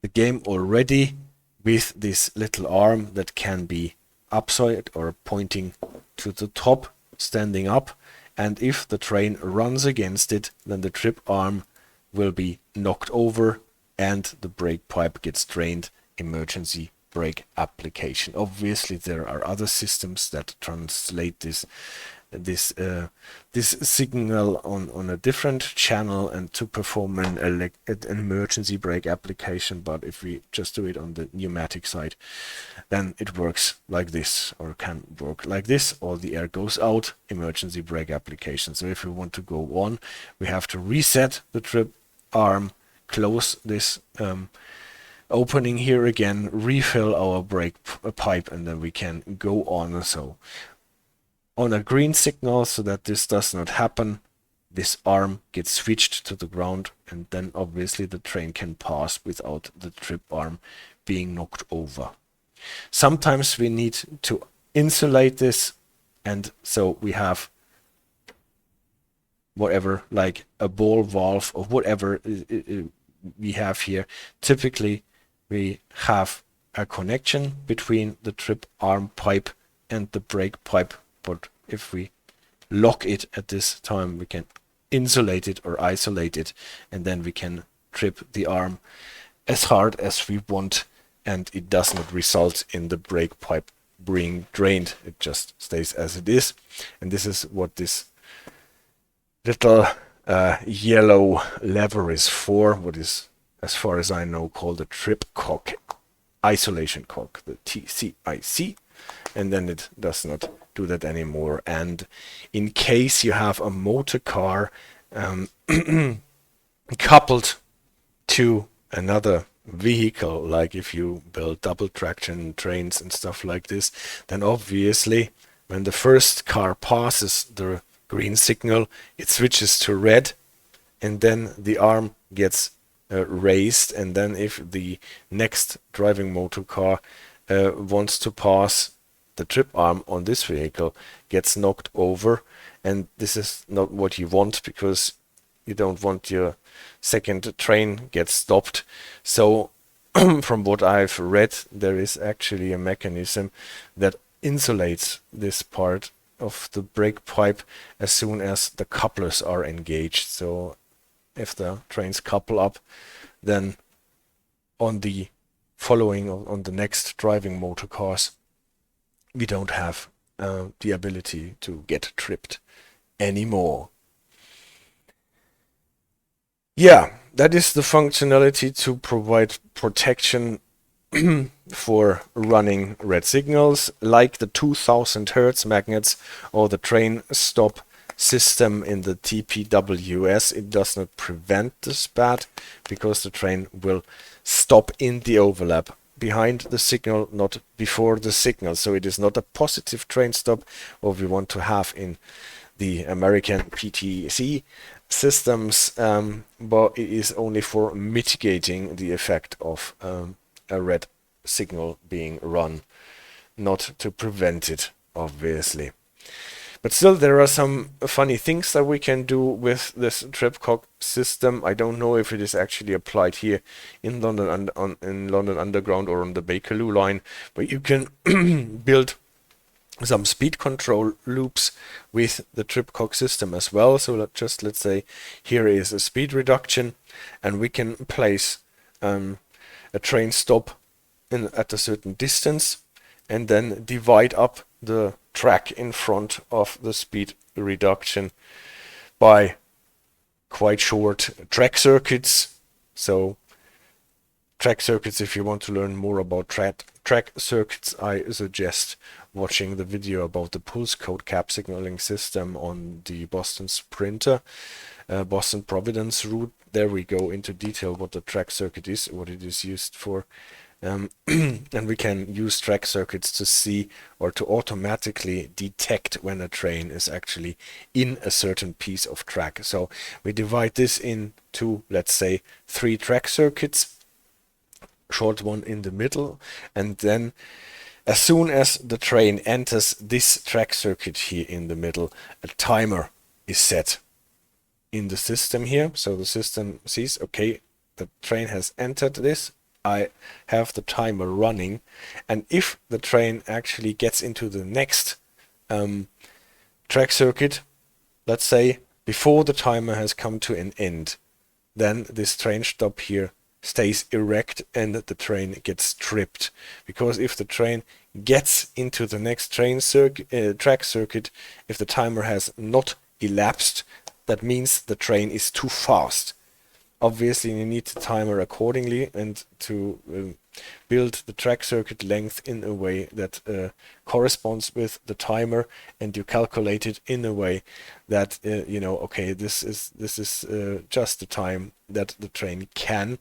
the game already, with this little arm that can be upside or pointing to the top, standing up, and if the train runs against it, then the trip arm will be knocked over and the brake pipe gets drained. Emergency brake application. Obviously, there are other systems that translate this signal on a different channel and to perform an emergency brake application, but if we just do it on the pneumatic side, then it works like this, or can work like this, or the air goes out, emergency brake application. So if we want to go on, we have to reset the trip arm, close this opening here again, refill our brake pipe, and then we can go on. So on a green signal, so that this does not happen, this arm gets switched to the ground, and then obviously the train can pass without the trip arm being knocked over. Sometimes we need to insulate this, and so we have whatever, like a ball valve or whatever we have here. Typically we have a connection between the trip arm pipe and the brake pipe, but if we lock it at this time, we can insulate it or isolate it, and then we can trip the arm as hard as we want, and it does not result in the brake pipe being drained. It just stays as it is. And this is what this little yellow lever is for, what is, as far as I know, called a Tripcock isolation cock, the TCIC, and then it does not do that anymore. And in case you have a motor car coupled to another vehicle, like if you build double traction trains and stuff like this, then obviously when the first car passes the green signal, it switches to red, and then the arm gets raised, and then if the next driving motor car wants to pass, the trip arm on this vehicle gets knocked over, and this is not what you want, because you don't want your second train get stopped. So from what I've read, there is actually a mechanism that insulates this part of the brake pipe as soon as the couplers are engaged. So if the trains couple up, then on the following, on the next driving motor cars, we don't have the ability to get tripped anymore. Yeah, that is the functionality to provide protection for running red signals, like the 2000 Hertz magnets or the train stop system in the TPWS. It does not prevent this bad, because the train will stop in the overlap behind the signal, not before the signal. So it is not a positive train stop, or we want to have in the American PTC systems, but it is only for mitigating the effect of a red signal being run, not to prevent it, obviously. But still, there are some funny things that we can do with this Tripcock system. I don't know if it is actually applied here in London in London Underground or on the Bakerloo line, but you can build some speed control loops with the Tripcock system as well. So let's say here is a speed reduction, and we can place a train stop at a certain distance, and then divide up the track in front of the speed reduction by quite short track circuits. So track circuits, if you want to learn more about track circuits, I suggest watching the video about the pulse code cap signaling system on the Boston Sprinter, Boston Providence route. There we go into detail what the track circuit is, what it is used for. And we can use track circuits to see or to automatically detect when a train is actually in a certain piece of track. So we divide this into, let's say, 3 track circuits, short one in the middle, and then as soon as the train enters this track circuit here in the middle, a timer is set in the system here. So the system sees, okay, the train has entered this, I have the timer running, and if the train actually gets into the next track circuit, let's say before the timer has come to an end, then this train stop here stays erect and the train gets tripped. Because if the train gets into the next track circuit, if the timer has not elapsed, that means the train is too fast. Obviously you need the timer accordingly and to build the track circuit length in a way that corresponds with the timer, and you calculate it in a way that you know, okay, this is just the time that the train can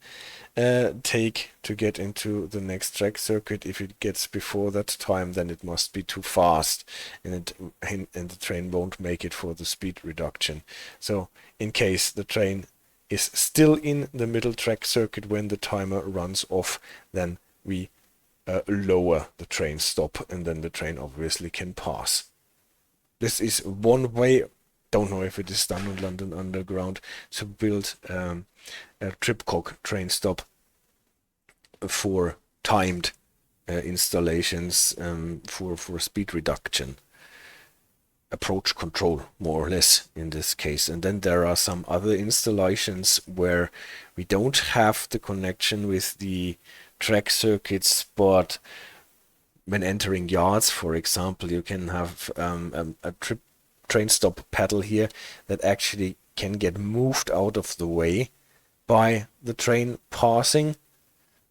take to get into the next track circuit. If it gets before that time, then it must be too fast, and the train won't make it for the speed reduction. So in case the train is still in the middle track circuit when the timer runs off, then we lower the train stop, and then the train obviously can pass. This is one way, don't know if it is done on London Underground, to build a Tripcock train stop for timed installations for speed reduction. Approach control, more or less, in this case. And then there are some other installations where we don't have the connection with the track circuits, but when entering yards, for example, you can have a train stop paddle here that actually can get moved out of the way by the train passing,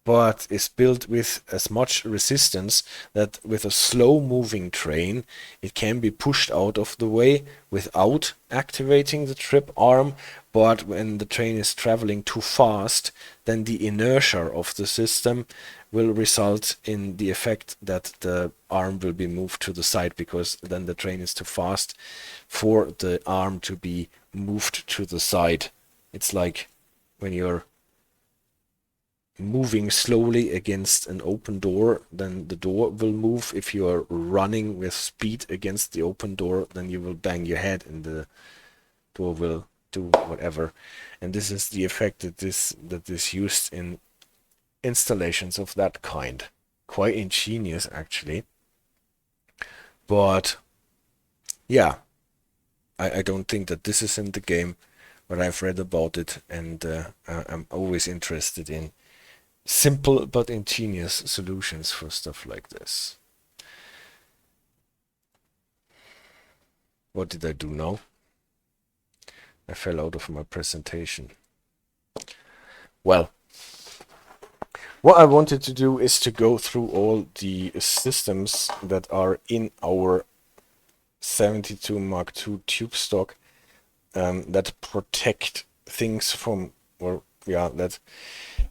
but is built with as much resistance that with a slow moving train it can be pushed out of the way without activating the trip arm. But when the train is traveling too fast, then the inertia of the system will result in the effect that the arm will be moved to the side, because then the train is too fast for the arm to be moved to the side. It's like when you're moving slowly against an open door, then the door will move. If you are running with speed against the open door, then you will bang your head and the door will do whatever. And this is the effect that is used in installations of that kind. Quite ingenious, actually. But yeah, I don't think that this is in the game, but I've read about it, and I'm always interested in simple but ingenious solutions for stuff like this. What did I do now? I fell out of my presentation. Well, what I wanted to do is to go through all the systems that are in our 72 Mark II tube stock that protect things from, or yeah, that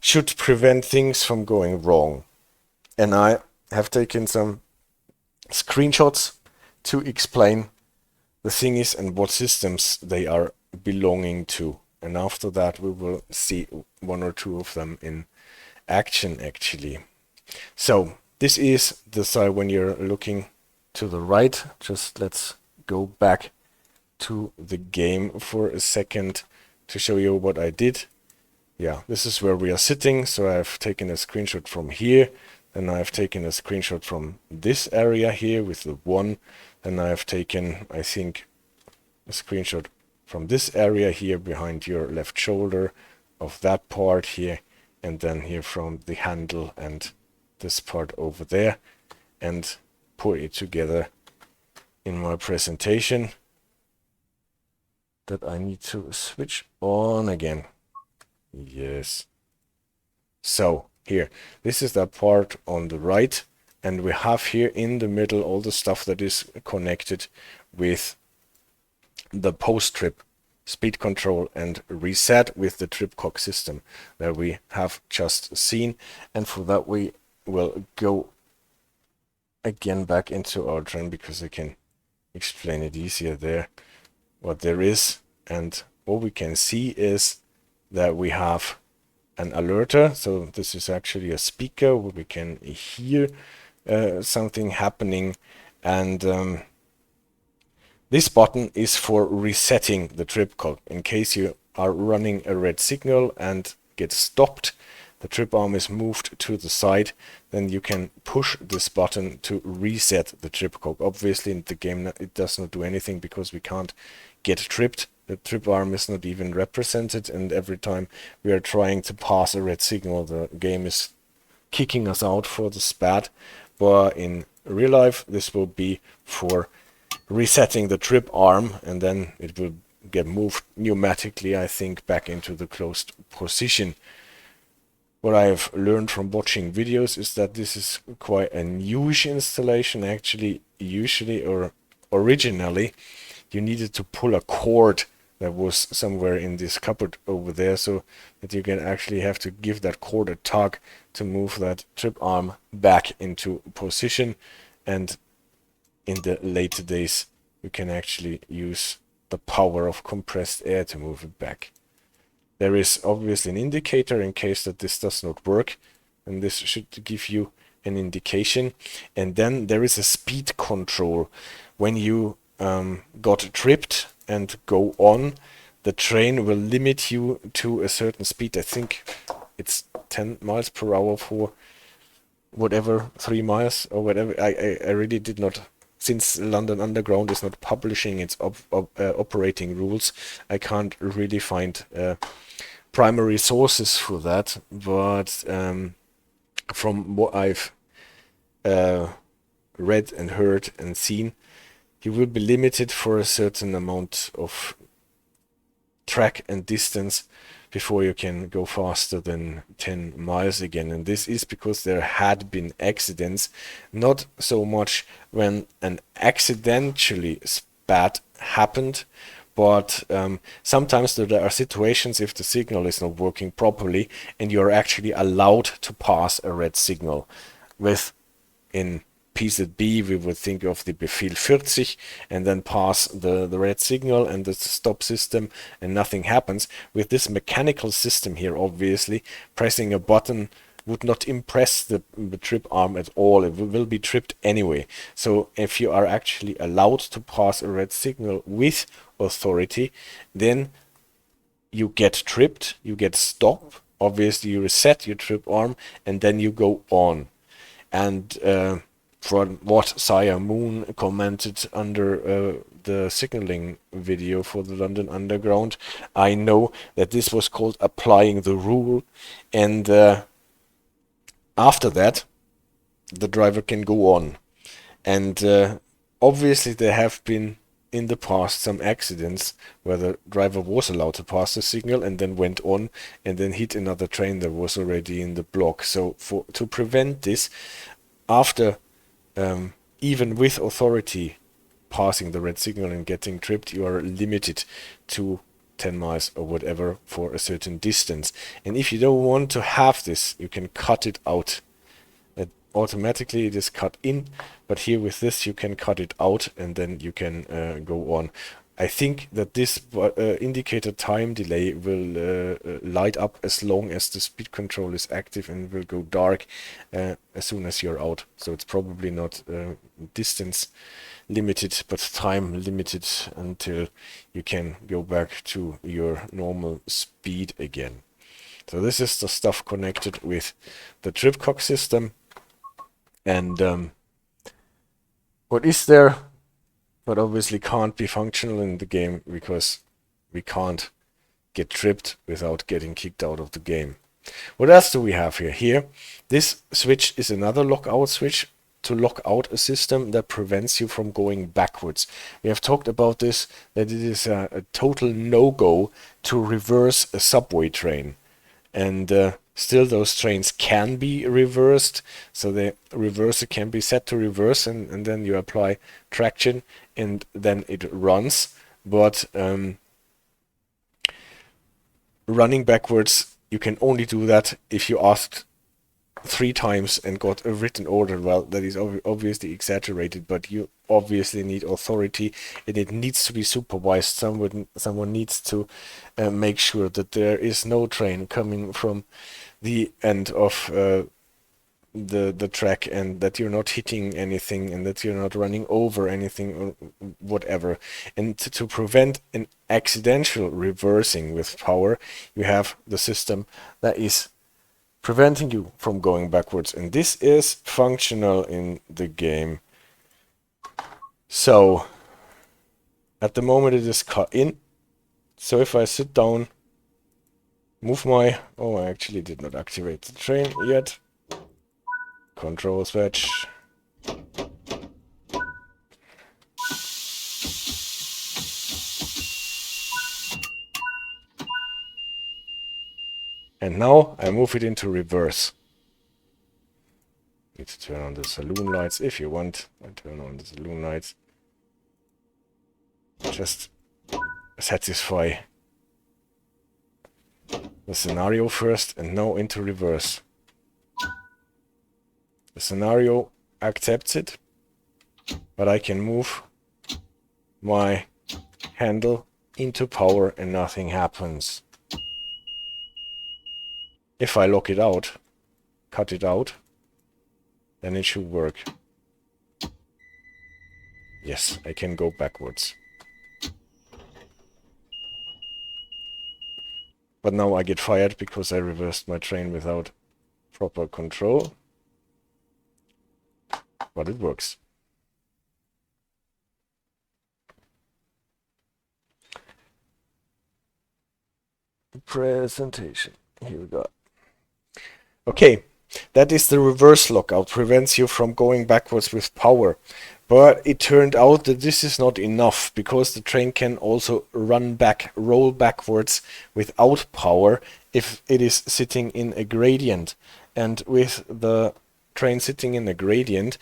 should prevent things from going wrong. And I have taken some screenshots to explain the thingies and what systems they are belonging to. And after that we will see one or two of them in action, actually. So this is the side when you're looking to the right. Just let's go back to the game for a second to show you what I did. Yeah, this is where we are sitting. So I've taken a screenshot from here, then I've taken a screenshot from this area here with the 1, then I've taken, I think, a screenshot from this area here behind your left shoulder of that part here, and then here from the handle and this part over there and put it together in my presentation that I need to switch on again. Yes. So here, this is the part on the right, and we have here in the middle all the stuff that is connected with the post-trip speed control and reset with the Tripcock system that we have just seen. And for that we will go again back into our train because I can explain it easier there what there is. And what we can see is that we have an alerter. So this is actually a speaker where we can hear something happening, and this button is for resetting the Tripcock. In case you are running a red signal and get stopped, the trip arm is moved to the side, then you can push this button to reset the Tripcock. Obviously in the game it does not do anything because we can't get tripped. The trip arm is not even represented, and every time we are trying to pass a red signal, the game is kicking us out for the spat. But in real life this will be for resetting the trip arm, and then it will get moved pneumatically, I think, back into the closed position. What I've learned from watching videos is that this is quite a newish installation. Actually, usually or originally you needed to pull a cord that was somewhere in this cupboard over there, so that you can actually have to give that cord a tug to move that trip arm back into position. And in the later days you can actually use the power of compressed air to move it back. There is obviously an indicator in case that this does not work, and this should give you an indication. And then there is a speed control. When you got tripped and go on, the train will limit you to a certain speed. I think it's 10 miles per hour for whatever, 3 miles or whatever. I really did not, since London Underground is not publishing its operating rules, I can't really find primary sources for that. But from what I've read and heard and seen, you will be limited for a certain amount of track and distance before you can go faster than 10 miles again. And this is because there had been accidents, not so much when an accidentally spat happened, but sometimes there are situations if the signal is not working properly and you're actually allowed to pass a red signal. In PZB we would think of the Befehl 40 and then pass the red signal and the stop system and nothing happens. With this mechanical system here, obviously pressing a button would not impress the trip arm at all. It will be tripped anyway. So if you are actually allowed to pass a red signal with authority, then you get tripped, you get stopped, obviously you reset your trip arm, and then you go on. And from what Sire Moon commented under the signaling video for the London Underground, I know that this was called applying the rule, and after that the driver can go on. And obviously there have been in the past some accidents where the driver was allowed to pass the signal and then went on and then hit another train that was already in the block. So to prevent this, after even with authority passing the red signal and getting tripped, you are limited to 10 miles or whatever for a certain distance. And if you don't want to have this, you can cut it out. Automatically it is cut in, but here with this you can cut it out and then you can go on. I think that this indicator time delay will light up as long as the speed control is active and will go dark as soon as you're out. So it's probably not distance limited, but time limited until you can go back to your normal speed again. So this is the stuff connected with the Tripcock system. And what is there, but obviously can't be functional in the game because we can't get tripped without getting kicked out of the game. What else do we have here? Here, this switch is another lockout switch to lock out a system that prevents you from going backwards. We have talked about this, that it is a total no-go to reverse a subway train. And still those trains can be reversed, so the reverser can be set to reverse, and then you apply traction and then it runs. But running backwards, you can only do that if you asked 3 times and got a written order. Well, that is obviously exaggerated, but you obviously need authority and it needs to be supervised. Someone needs to make sure that there is no train coming from the end of the track, and that you're not hitting anything, and that you're not running over anything or whatever. And to prevent an accidental reversing with power, you have the system that is preventing you from going backwards, and this is functional in the game. So at the moment it is cut in, so if I sit down, move my... oh, I actually did not activate the train yet. Control switch. And now I move it into reverse. Need to turn on the saloon lights if you want. I turn on the saloon lights. Just satisfy the scenario first, and now into reverse. The scenario accepts it, but I can move my handle into power and nothing happens. If I lock it out, cut it out, then it should work. Yes, I can go backwards. But now I get fired because I reversed my train without proper control. But it works. Presentation. Here we go. Okay, that is the reverse lockout. Prevents you from going backwards with power. But it turned out that this is not enough, because the train can also roll backwards without power if it is sitting in a gradient. And with the train sitting in a gradient,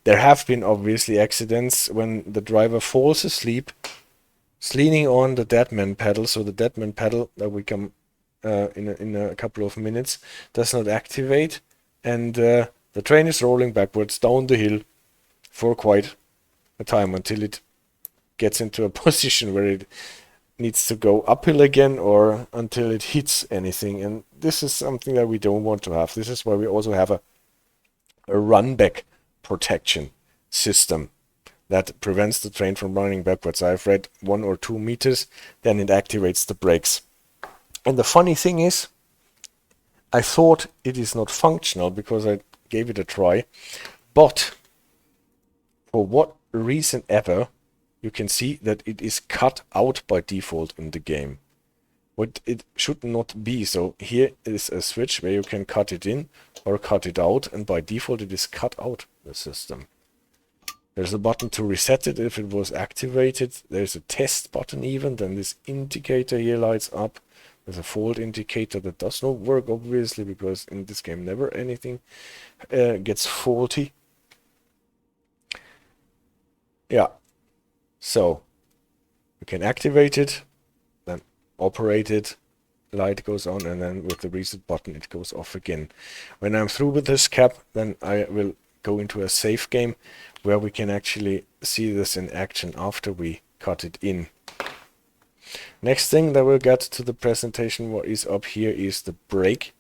there have been obviously accidents when the driver falls asleep, is leaning on the Deadman pedal. So the Deadman pedal that we come in a couple of minutes does not activate, and the train is rolling backwards down the hill for quite a time until it gets into a position where it needs to go uphill again, or until it hits anything. And this is something that we don't want to have. This is why we also have a Runback Protection System that prevents the train from running backwards. I've read 1 or 2 meters, then it activates the brakes. And the funny thing is, I thought it is not functional because I gave it a try, but for what reason ever, you can see that it is cut out by default in the game. What it should not be. So here is a switch where you can cut it in or cut it out, and by default it is cut out the system. There's a button to reset it if it was activated. There's a test button even. Then this indicator here lights up. There's a fault indicator that does not work, obviously, because in this game never anything gets faulty. Yeah, so you can activate it, then operate it, light goes on, and then with the reset button it goes off again. When I'm through with this cap, then I will go into a save game where we can actually see this in action after we cut it in. Next thing that we'll get to the presentation, what is up here, is the brake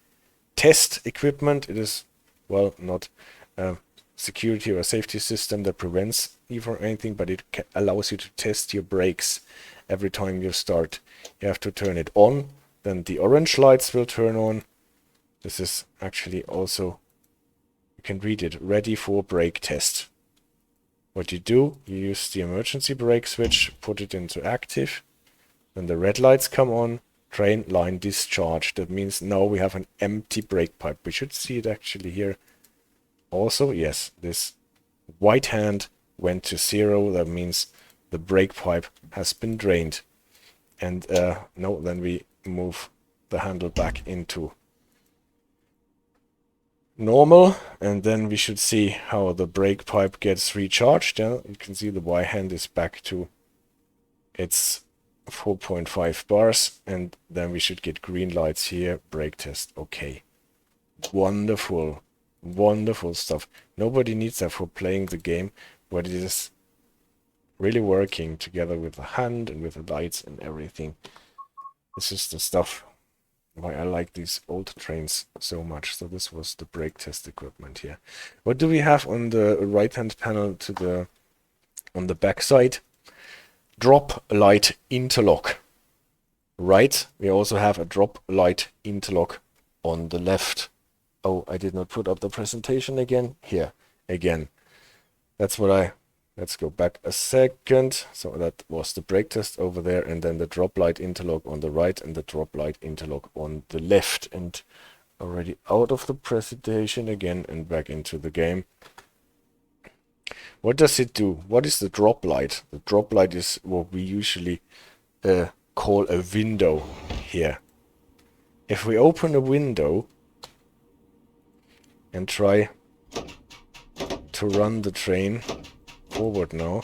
test equipment. It is, well, not a security or a safety system that prevents you from anything, but it allows you to test your brakes every time you start. You have to turn it on, then the orange lights will turn on. This is actually also, you can read it, ready for brake test. What you do, you use the emergency brake switch, put it into active, then the red lights come on, train line discharged. That means now we have an empty brake pipe. We should see it actually here. Also, yes, this white hand went to 0. That means the brake pipe has been drained. And no, then we move the handle back into normal, and then we should see how the brake pipe gets recharged. Yeah, you can see the Y hand is back to its 4.5 bars, and then we should get green lights here. Brake test, okay. Wonderful, wonderful stuff. Nobody needs that for playing the game, but it is really working together with the hand and with the lights and everything. This is the stuff why I like these old trains so much. So this was the brake test equipment here. What do we have on the right hand panel on the back side? Droplight Interlock. Right, we also have a Droplight Interlock on the left. Oh, I did not put up the presentation again. Here, again. That's what let's go back a second. So that was the brake test over there, and then the Droplight Interlock on the right and the Droplight Interlock on the left. And already out of the presentation again and back into the game. What does it do? What is the Droplight? The Droplight is what we usually call a window here. If we open a window and try to run the train forward now,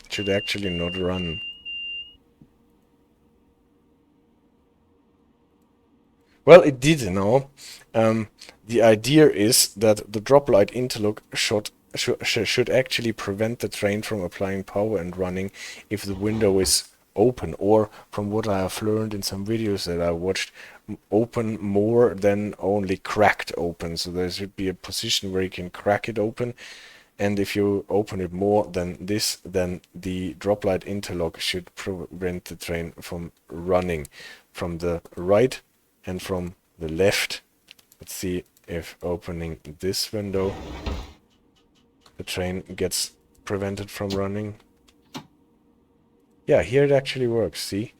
it should actually not run. Well, it did now. The idea is that the Droplight Interlock should actually prevent the train from applying power and running if the window is open, or from what I have learned in some videos that I watched, open more than only cracked open. So there should be a position where you can crack it open, and if you open it more than this, then the Droplight Interlock should prevent the train from running from the right and from the left. Let's see if opening this window the train gets prevented from running. Yeah, here it actually works, see?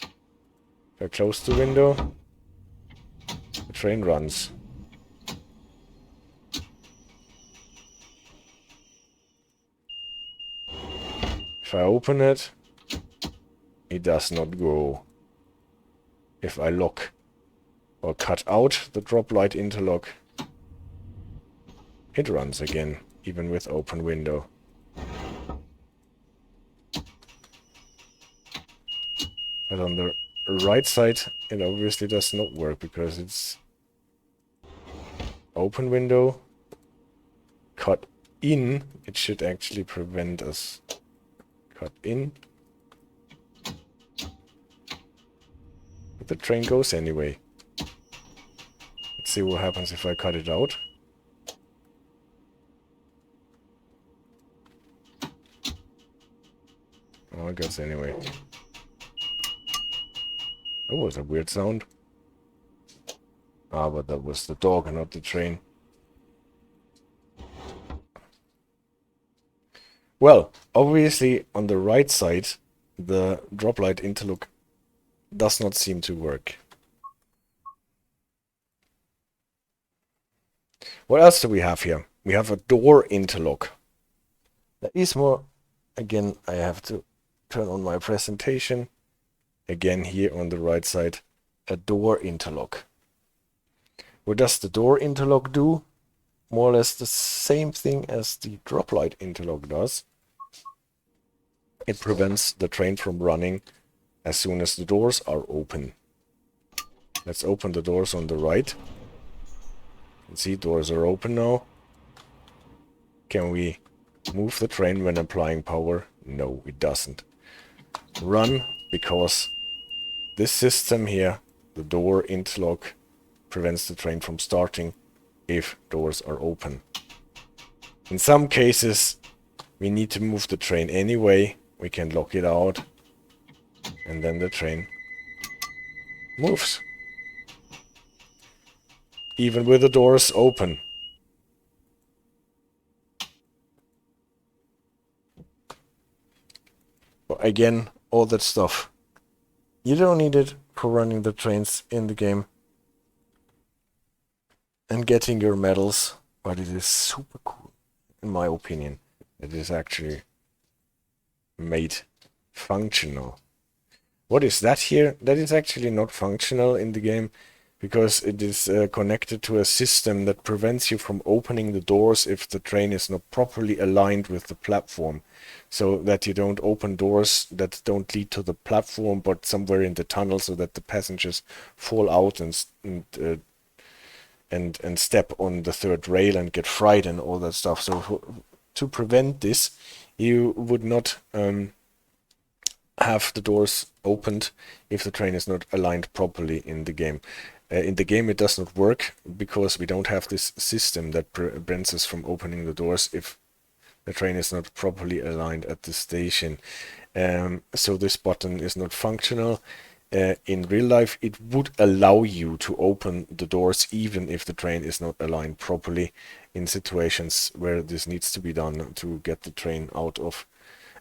If I close the window, the train runs. If I open it, it does not go. If I lock or cut out the Droplight Interlock, it runs again, even with open window. But on the right side, it obviously does not work because it's open window, cut in. It should actually prevent us. Cut in. But the train goes anyway. Let's see what happens if I cut it out. Oh, it goes anyway. That was a weird sound. Ah, but that was the dog and not the train. Well, obviously on the right side, the Droplight Interlock does not seem to work. What else do we have here? We have a door interlock. That is more... Again, I have to turn on my presentation. Again, here on the right side, a door interlock. What does the door interlock do? More or less the same thing as the Droplight Interlock does. It prevents the train from running as soon as the doors are open. Let's open the doors on the right. You can see doors are open now. Can we move the train when applying power? No, it doesn't. Run, because this system here, the door interlock, prevents the train from starting if doors are open. In some cases, we need to move the train anyway. We can lock it out, and then the train moves. Even with the doors open. again, all that stuff. You don't need it for running the trains in the game and getting your medals, but it is super cool, in my opinion. It is actually made functional. What is that here? That is actually not functional in the game because it is connected to a system that prevents you from opening the doors if the train is not properly aligned with the platform. So that you don't open doors that don't lead to the platform but somewhere in the tunnel, so that the passengers fall out and step on the third rail and get fried and all that stuff. So to prevent this, you would not have the doors opened if the train is not aligned properly in the game. In the game it does not work because we don't have this system that prevents us from opening the doors if the train is not properly aligned at the station. So this button is not functional. In real life it would allow you to open the doors even if the train is not aligned properly in situations where this needs to be done to get the train out of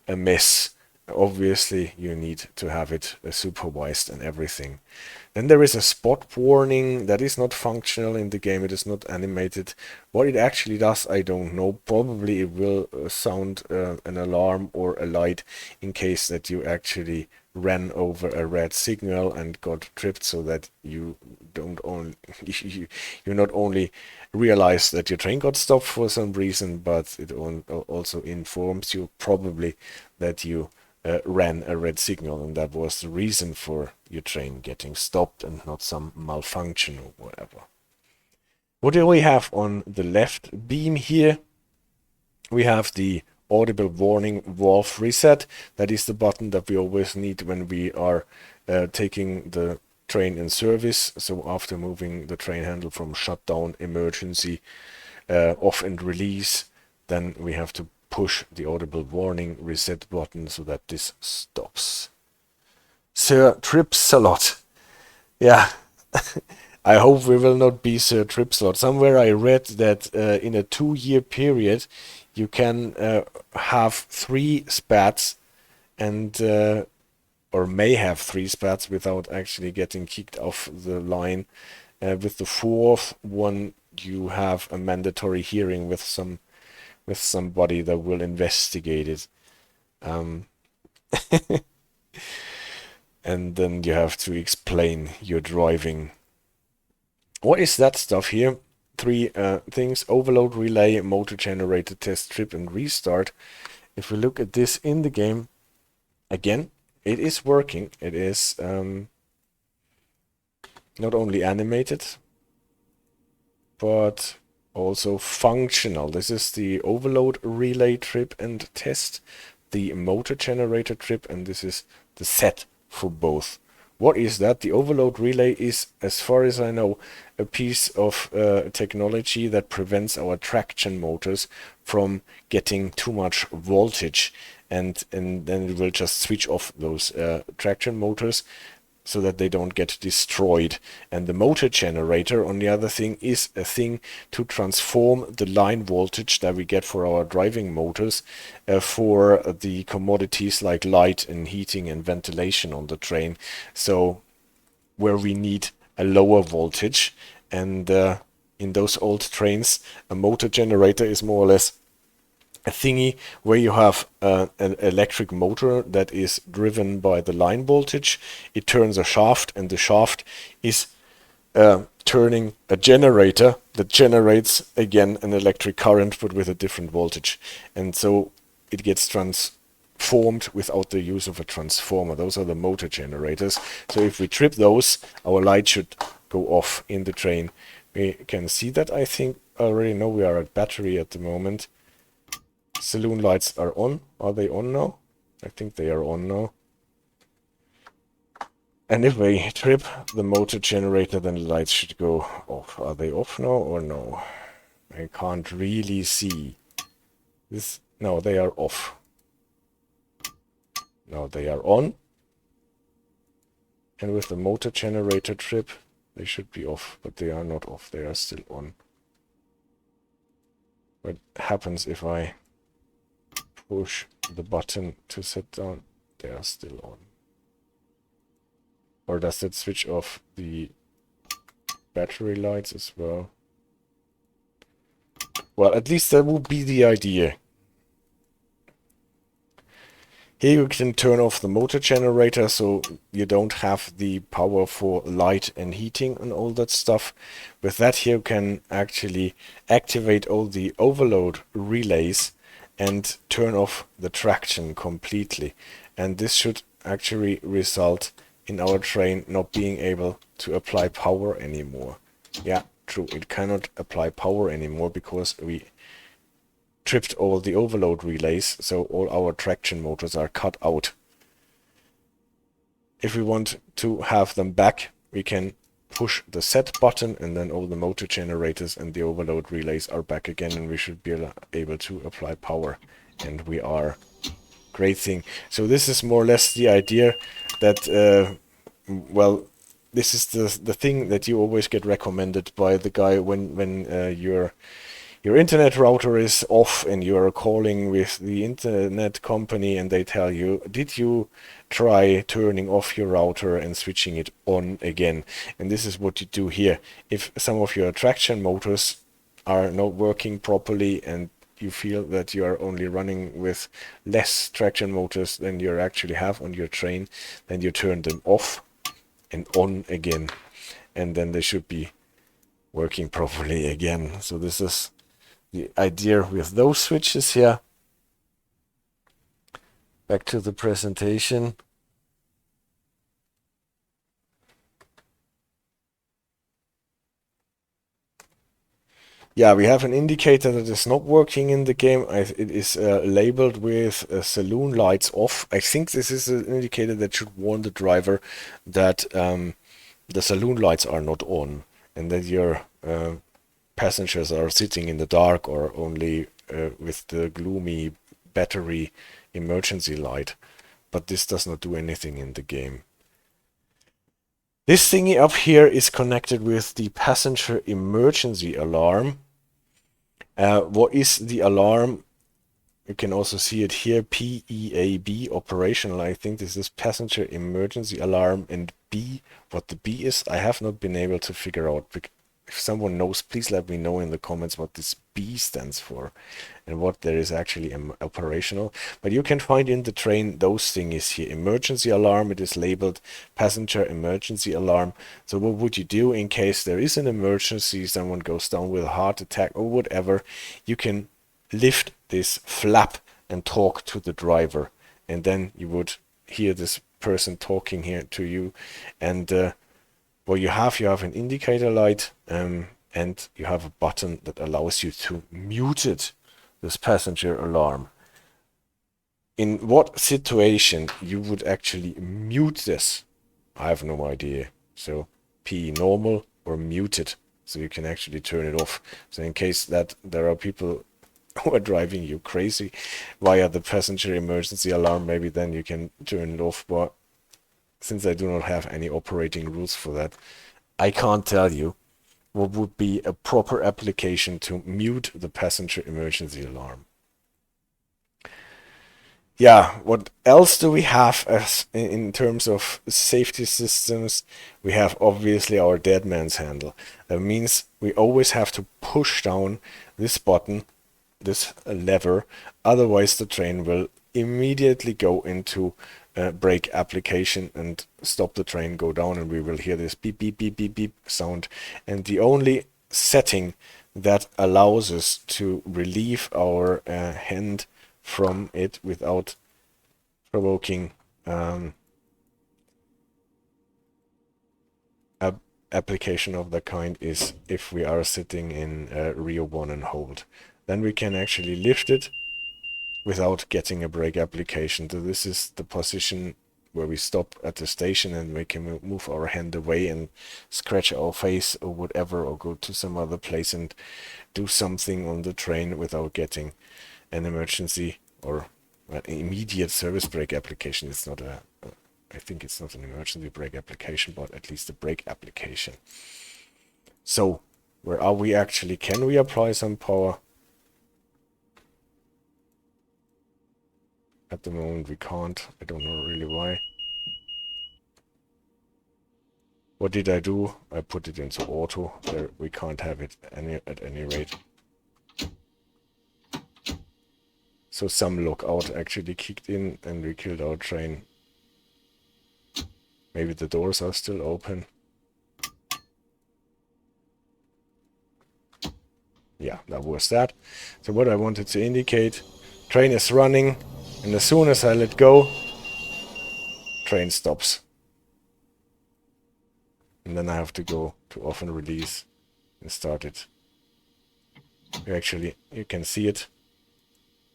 a mess. Obviously you need to have it supervised and everything. Then there is a spot warning that is not functional in the game. It is not animated. What it actually does, I don't know. Probably it will sound an alarm or a light in case that you actually ran over a red signal and got tripped, so that you don't only you not only realize that your train got stopped for some reason, but it also informs you probably that you ran a red signal, and that was the reason for your train getting stopped and not some malfunction or whatever. What do we have on the left beam here? We have the Audible warning valve reset. That is the button that we always need when we are taking the train in service. So after moving the train handle from shutdown, emergency, off and release, then we have to push the Audible warning reset button so that this stops. Sir Tripsalot. Yeah, I hope we will not be Sir Tripsalot. Somewhere I read that in a 2-year period you can have 3 spats and or may have 3 spats without actually getting kicked off the line. With the 4th one you have a mandatory hearing with somebody that will investigate it. And then you have to explain your driving. What is that stuff here? 3 things: overload, relay, motor generator, test, trip, and restart. If we look at this in the game, again, it is working. It is not only animated, but also functional. This is the overload, relay, trip, and test, the motor generator, trip, and this is the set for both. What is that? The overload relay is, as far as I know, a piece of technology that prevents our traction motors from getting too much voltage, and then it will just switch off those traction motors so that they don't get destroyed. And the motor generator, on the other thing, is a thing to transform the line voltage that we get for our driving motors for the commodities like light and heating and ventilation on the train. So where we need a lower voltage, and in those old trains a motor generator is more or less a thingy where you have an electric motor that is driven by the line voltage. It turns a shaft, and the shaft is turning a generator that generates again an electric current but with a different voltage, and so it gets transformed without the use of a transformer. Those are the motor generators. So if we trip those, our light should go off in the train. We can see that. I think I already know we are at battery at the moment. Saloon lights are on. Are they on now? I think they are on now. And if we trip the motor generator, then the lights should go off. Are they off now or no? I can't really see. This, no, they are off. Now they are on. And with the motor generator trip, they should be off, but they are not off. They are still on. What happens if I push the button to set down? they are still on. Or does that switch off the battery lights as well? Well, at least that would be the idea. Here you can turn off the motor generator, so you don't have the power for light and heating and all that stuff. With that here you can actually activate all the overload relays and turn off the traction completely. And this should actually result in our train not being able to apply power anymore. Yeah, true, it cannot apply power anymore because we tripped all the overload relays, so all our traction motors are cut out. If we want to have them back, we can push the set button and then all the motor generators and the overload relays are back again, and we should be able to apply power. And we are. Great thing. So this is more or less the idea that, well, this is the thing that you always get recommended by the guy when your internet router is off and you are calling with the internet company and they tell you, did you try turning off your router and switching it on again? And this is what you do here. If some of your traction motors are not working properly and you feel that you are only running with less traction motors than you actually have on your train, then you turn them off and on again, and then they should be working properly again. So this is the idea with those switches here. Back to the presentation. Yeah, we have an indicator that is not working in the game. It is labeled with Saloon Lights Off. I think this is an indicator that should warn the driver that the saloon lights are not on and that your passengers are sitting in the dark or only with the gloomy battery emergency light. But this does not do anything in the game. This thingy up here is connected with the passenger emergency alarm. What is the alarm? You can also see it here, PEAB, operational. I think this is passenger emergency alarm, and B, what the B is, I have not been able to figure out. If someone knows, please let me know in the comments what this B stands for and what there is actually operational. But you can find in the train those thingies here. Emergency alarm, it is labeled passenger emergency alarm. So what would you do in case there is an emergency, someone goes down with a heart attack or whatever? You can lift this flap and talk to the driver, and then you would hear this person talking here to you. And what you have an indicator light, and you have a button that allows you to mute it, this passenger alarm. In what situation you would actually mute this? I have no idea. So P normal or mute it, so you can actually turn it off. So in case that there are people who are driving you crazy via the passenger emergency alarm, maybe then you can turn it off. But since I do not have any operating rules for that, I can't tell you what would be a proper application to mute the passenger emergency alarm. Yeah, what else do we have as in terms of safety systems? We have obviously our Deadmans Handle. That means we always have to push down this button, this lever, otherwise the train will immediately go into brake application and stop the train, go down, and we will hear this beep beep beep beep beep sound. And the only setting that allows us to relieve our hand from it without provoking application of the kind is if we are sitting in Rio 1 and hold. Then we can actually lift it without getting a brake application. So this is the position where we stop at the station and we can move our hand away and scratch our face or whatever, or go to some other place and do something on the train without getting an emergency or an immediate service brake application. It's not a, I think it's not an emergency brake application, but at least a brake application. So where are we actually? Can we apply some power? At the moment we can't. I don't know really why. What did I do? I put it into auto. There, we can't have it at any rate. So some lockout actually kicked in and we killed our train. Maybe the doors are still open. Yeah, that was that. So what I wanted to indicate, train is running, and as soon as I let go, train stops. And then I have to go to off and release and start it. You can see it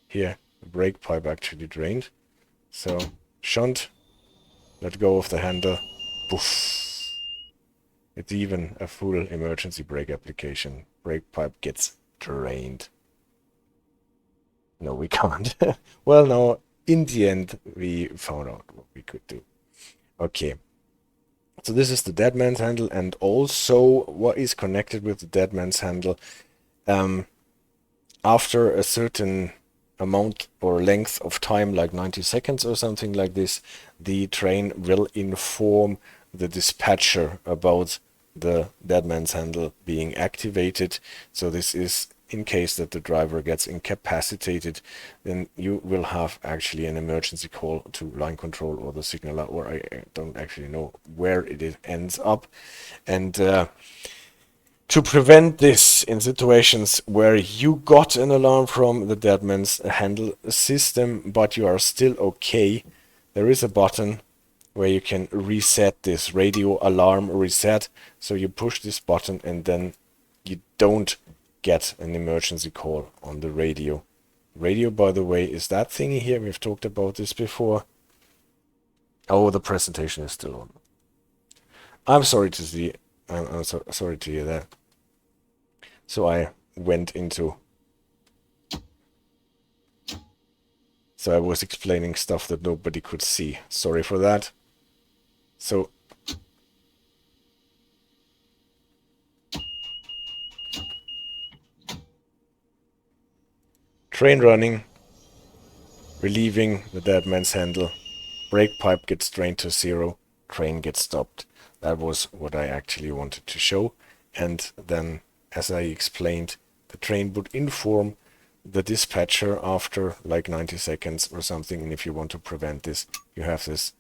here. The brake pipe actually drained. So shunt, let go of the handle, poof. It's even a full emergency brake application. Brake pipe gets drained. No, we can't. Well, now, in the end, we found out what we could do. Okay. So this is the Deadmans Handle, and also what is connected with the Deadmans Handle. After a certain amount or length of time, like 90 seconds or something like this, the train will inform the dispatcher about the Deadmans Handle being activated. So this is in case that the driver gets incapacitated, then you will have actually an emergency call to line control or the signaler, or I don't actually know where it ends up. And to prevent this in situations where you got an alarm from the Deadmans Handle system, but you are still okay, there is a button where you can reset this radio alarm reset. So you push this button and then you don't get an emergency call on the radio. Radio, by the way, is that thingy here. We've talked about this before. Oh, the presentation is still on. I'm sorry to see. I'm sorry to hear that. So I went into. So I was explaining stuff that nobody could see. Sorry for that. So. Train running, relieving the Deadman's Handle, brake pipe gets drained to zero, train gets stopped. That was what I actually wanted to show. And then, as I explained, the train would inform the dispatcher after like 90 seconds or something. And if you want to prevent this, you have this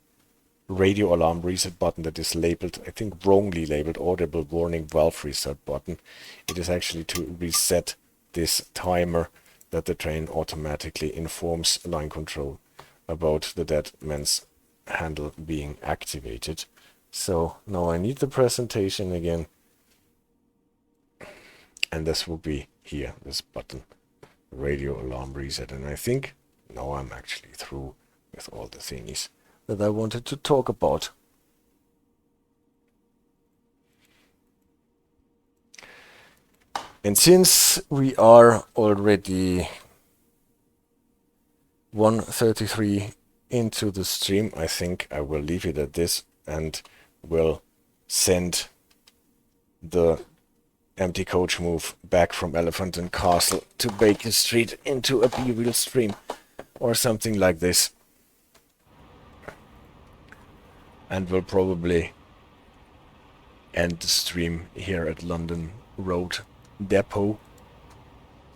radio alarm reset button that is labeled, I think wrongly labeled, Audible warning valve reset button. It is actually to reset this timer that the train automatically informs line control about the Deadman's Handle being activated. So now I need the presentation again. And this will be here, this button, radio alarm reset. And I think now I'm actually through with all the thingies that I wanted to talk about. And since we are already 1:33 into the stream, I think I will leave it at this and will send the empty coach move back from Elephant and Castle to Baker Street into a B-wheel stream or something like this. And we'll probably end the stream here at London Road Depot.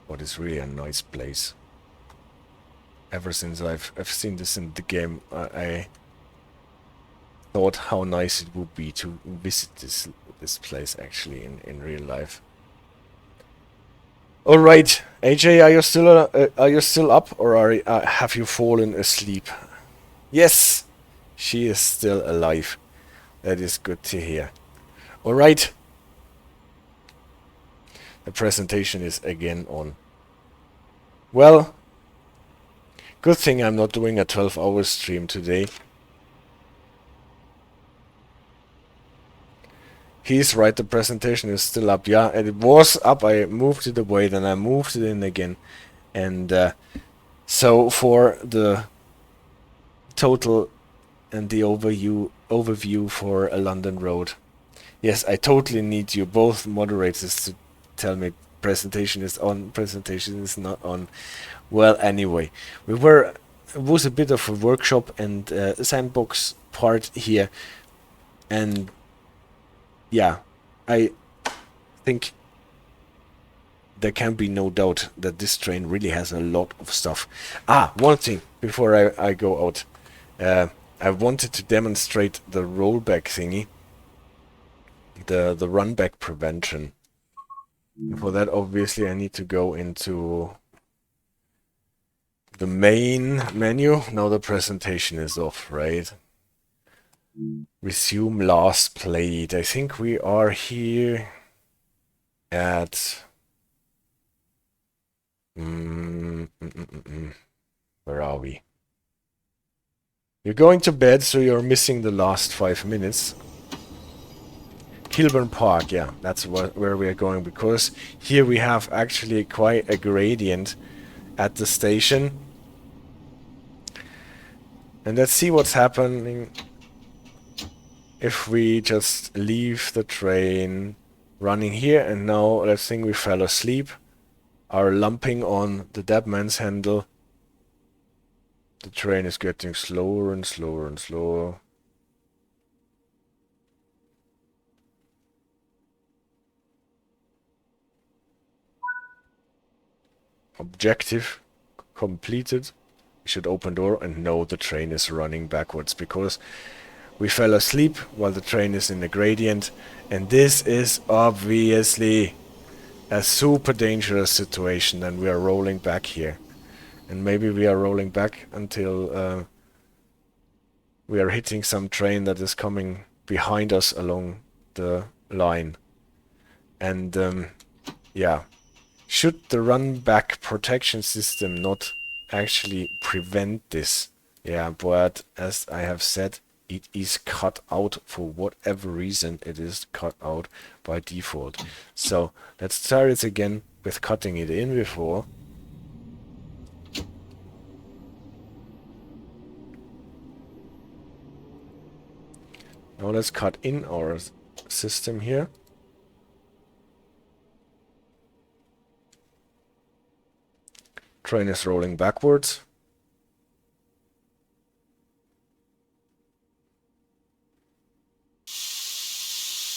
What is really a nice place. Ever since I've seen this in the game, I thought how nice it would be to visit this place actually in real life. All right, AJ, are you still up, or have you fallen asleep? Yes, she is still alive. That is good to hear. All right. The presentation is again on. Well, good thing I'm not doing a 12-hour stream today. He's right, the presentation is still up. Yeah, and it was up. I moved it away, then I moved it in again. And so for the total and the overview for a London Road. Yes, I totally need you, both moderators, to tell me presentation is on, presentation is not on. Well, anyway, we were was a bit of a workshop and sandbox part here, and yeah, I think there can be no doubt that this train really has a lot of stuff. One thing before I go out. I wanted to demonstrate the rollback thingy, the runback prevention. For that, obviously, I need to go into the main menu. Now the presentation is off, right? Resume last played. I think we are here at... Where are we? You're going to bed, so you're missing the last 5 minutes. Kilburn Park, yeah, that's where we are going, because here we have actually quite a gradient at the station. And let's see what's happening if we just leave the train running here, and now let's think we fell asleep, are lumping on the Deadmans Handle. The train is getting slower and slower and slower. Objective completed. We should open door, and no, the train is running backwards because we fell asleep while the train is in the gradient, and this is obviously a super dangerous situation, and we are rolling back here. And maybe we are rolling back until we are hitting some train that is coming behind us along the line. And yeah, should the Runback Protection System not actually prevent this? Yeah, but as I have said, it is cut out for whatever reason. It is cut out by default. So let's try it again with cutting it in before. Now let's cut in our system here. Train is rolling backwards.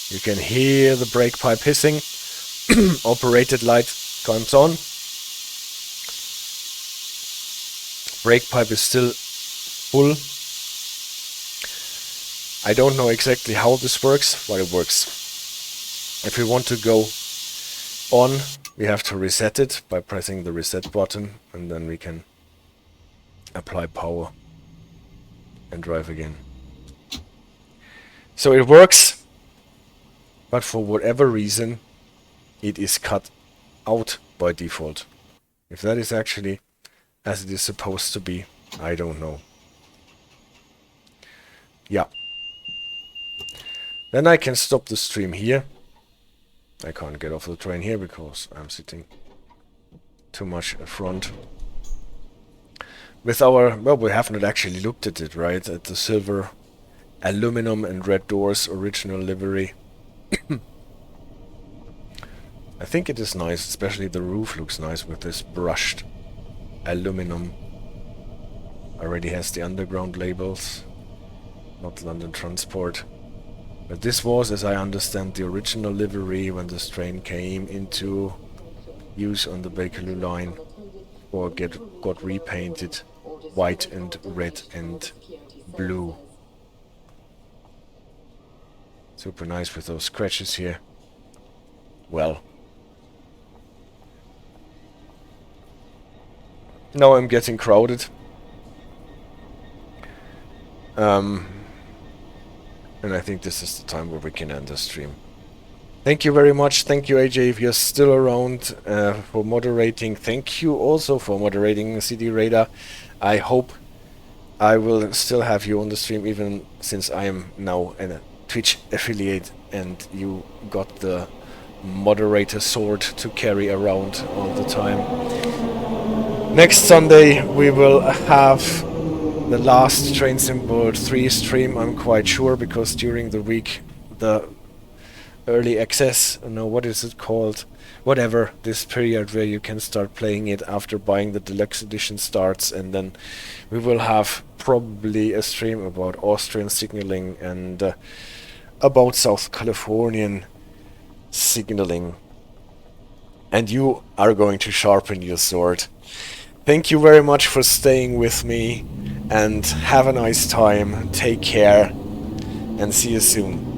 You can hear the brake pipe hissing. Operated light comes on. Brake pipe is still full. I don't know exactly how this works, but it works. If we want to go on, we have to reset it by pressing the reset button, and then we can apply power and drive again. So it works, but for whatever reason it is cut out by default. If that is actually as it is supposed to be, I don't know. Yeah. Then I can stop the stream here. I can't get off the train here because I'm sitting too much front. With our... well, we have not actually looked at it, right? At the silver, aluminum and red doors original livery. I think it is nice, especially the roof looks nice with this brushed aluminum. Already has the underground labels, not London Transport. But this was, as I understand, the original livery when this train came into use on the Bakerloo Line, or got repainted white and red and blue. Super nice with those scratches here. Well. Now I'm getting crowded. And I think this is the time where we can end the stream. Thank you very much. Thank you, AJ, if you're still around, for moderating. Thank you also for moderating, CD Radar. I hope I will still have you on the stream, even since I am now a Twitch affiliate and you got the moderator sword to carry around all the time. Next Sunday we will have the last Train Sim World 3 stream, I'm quite sure, because during the week the early access, no, what is it called? Whatever, this period where you can start playing it after buying the deluxe edition starts, and then we will have probably a stream about Austrian signaling and about South Californian signaling. And you are going to sharpen your sword. Thank you very much for staying with me, and have a nice time. Take care, and see you soon.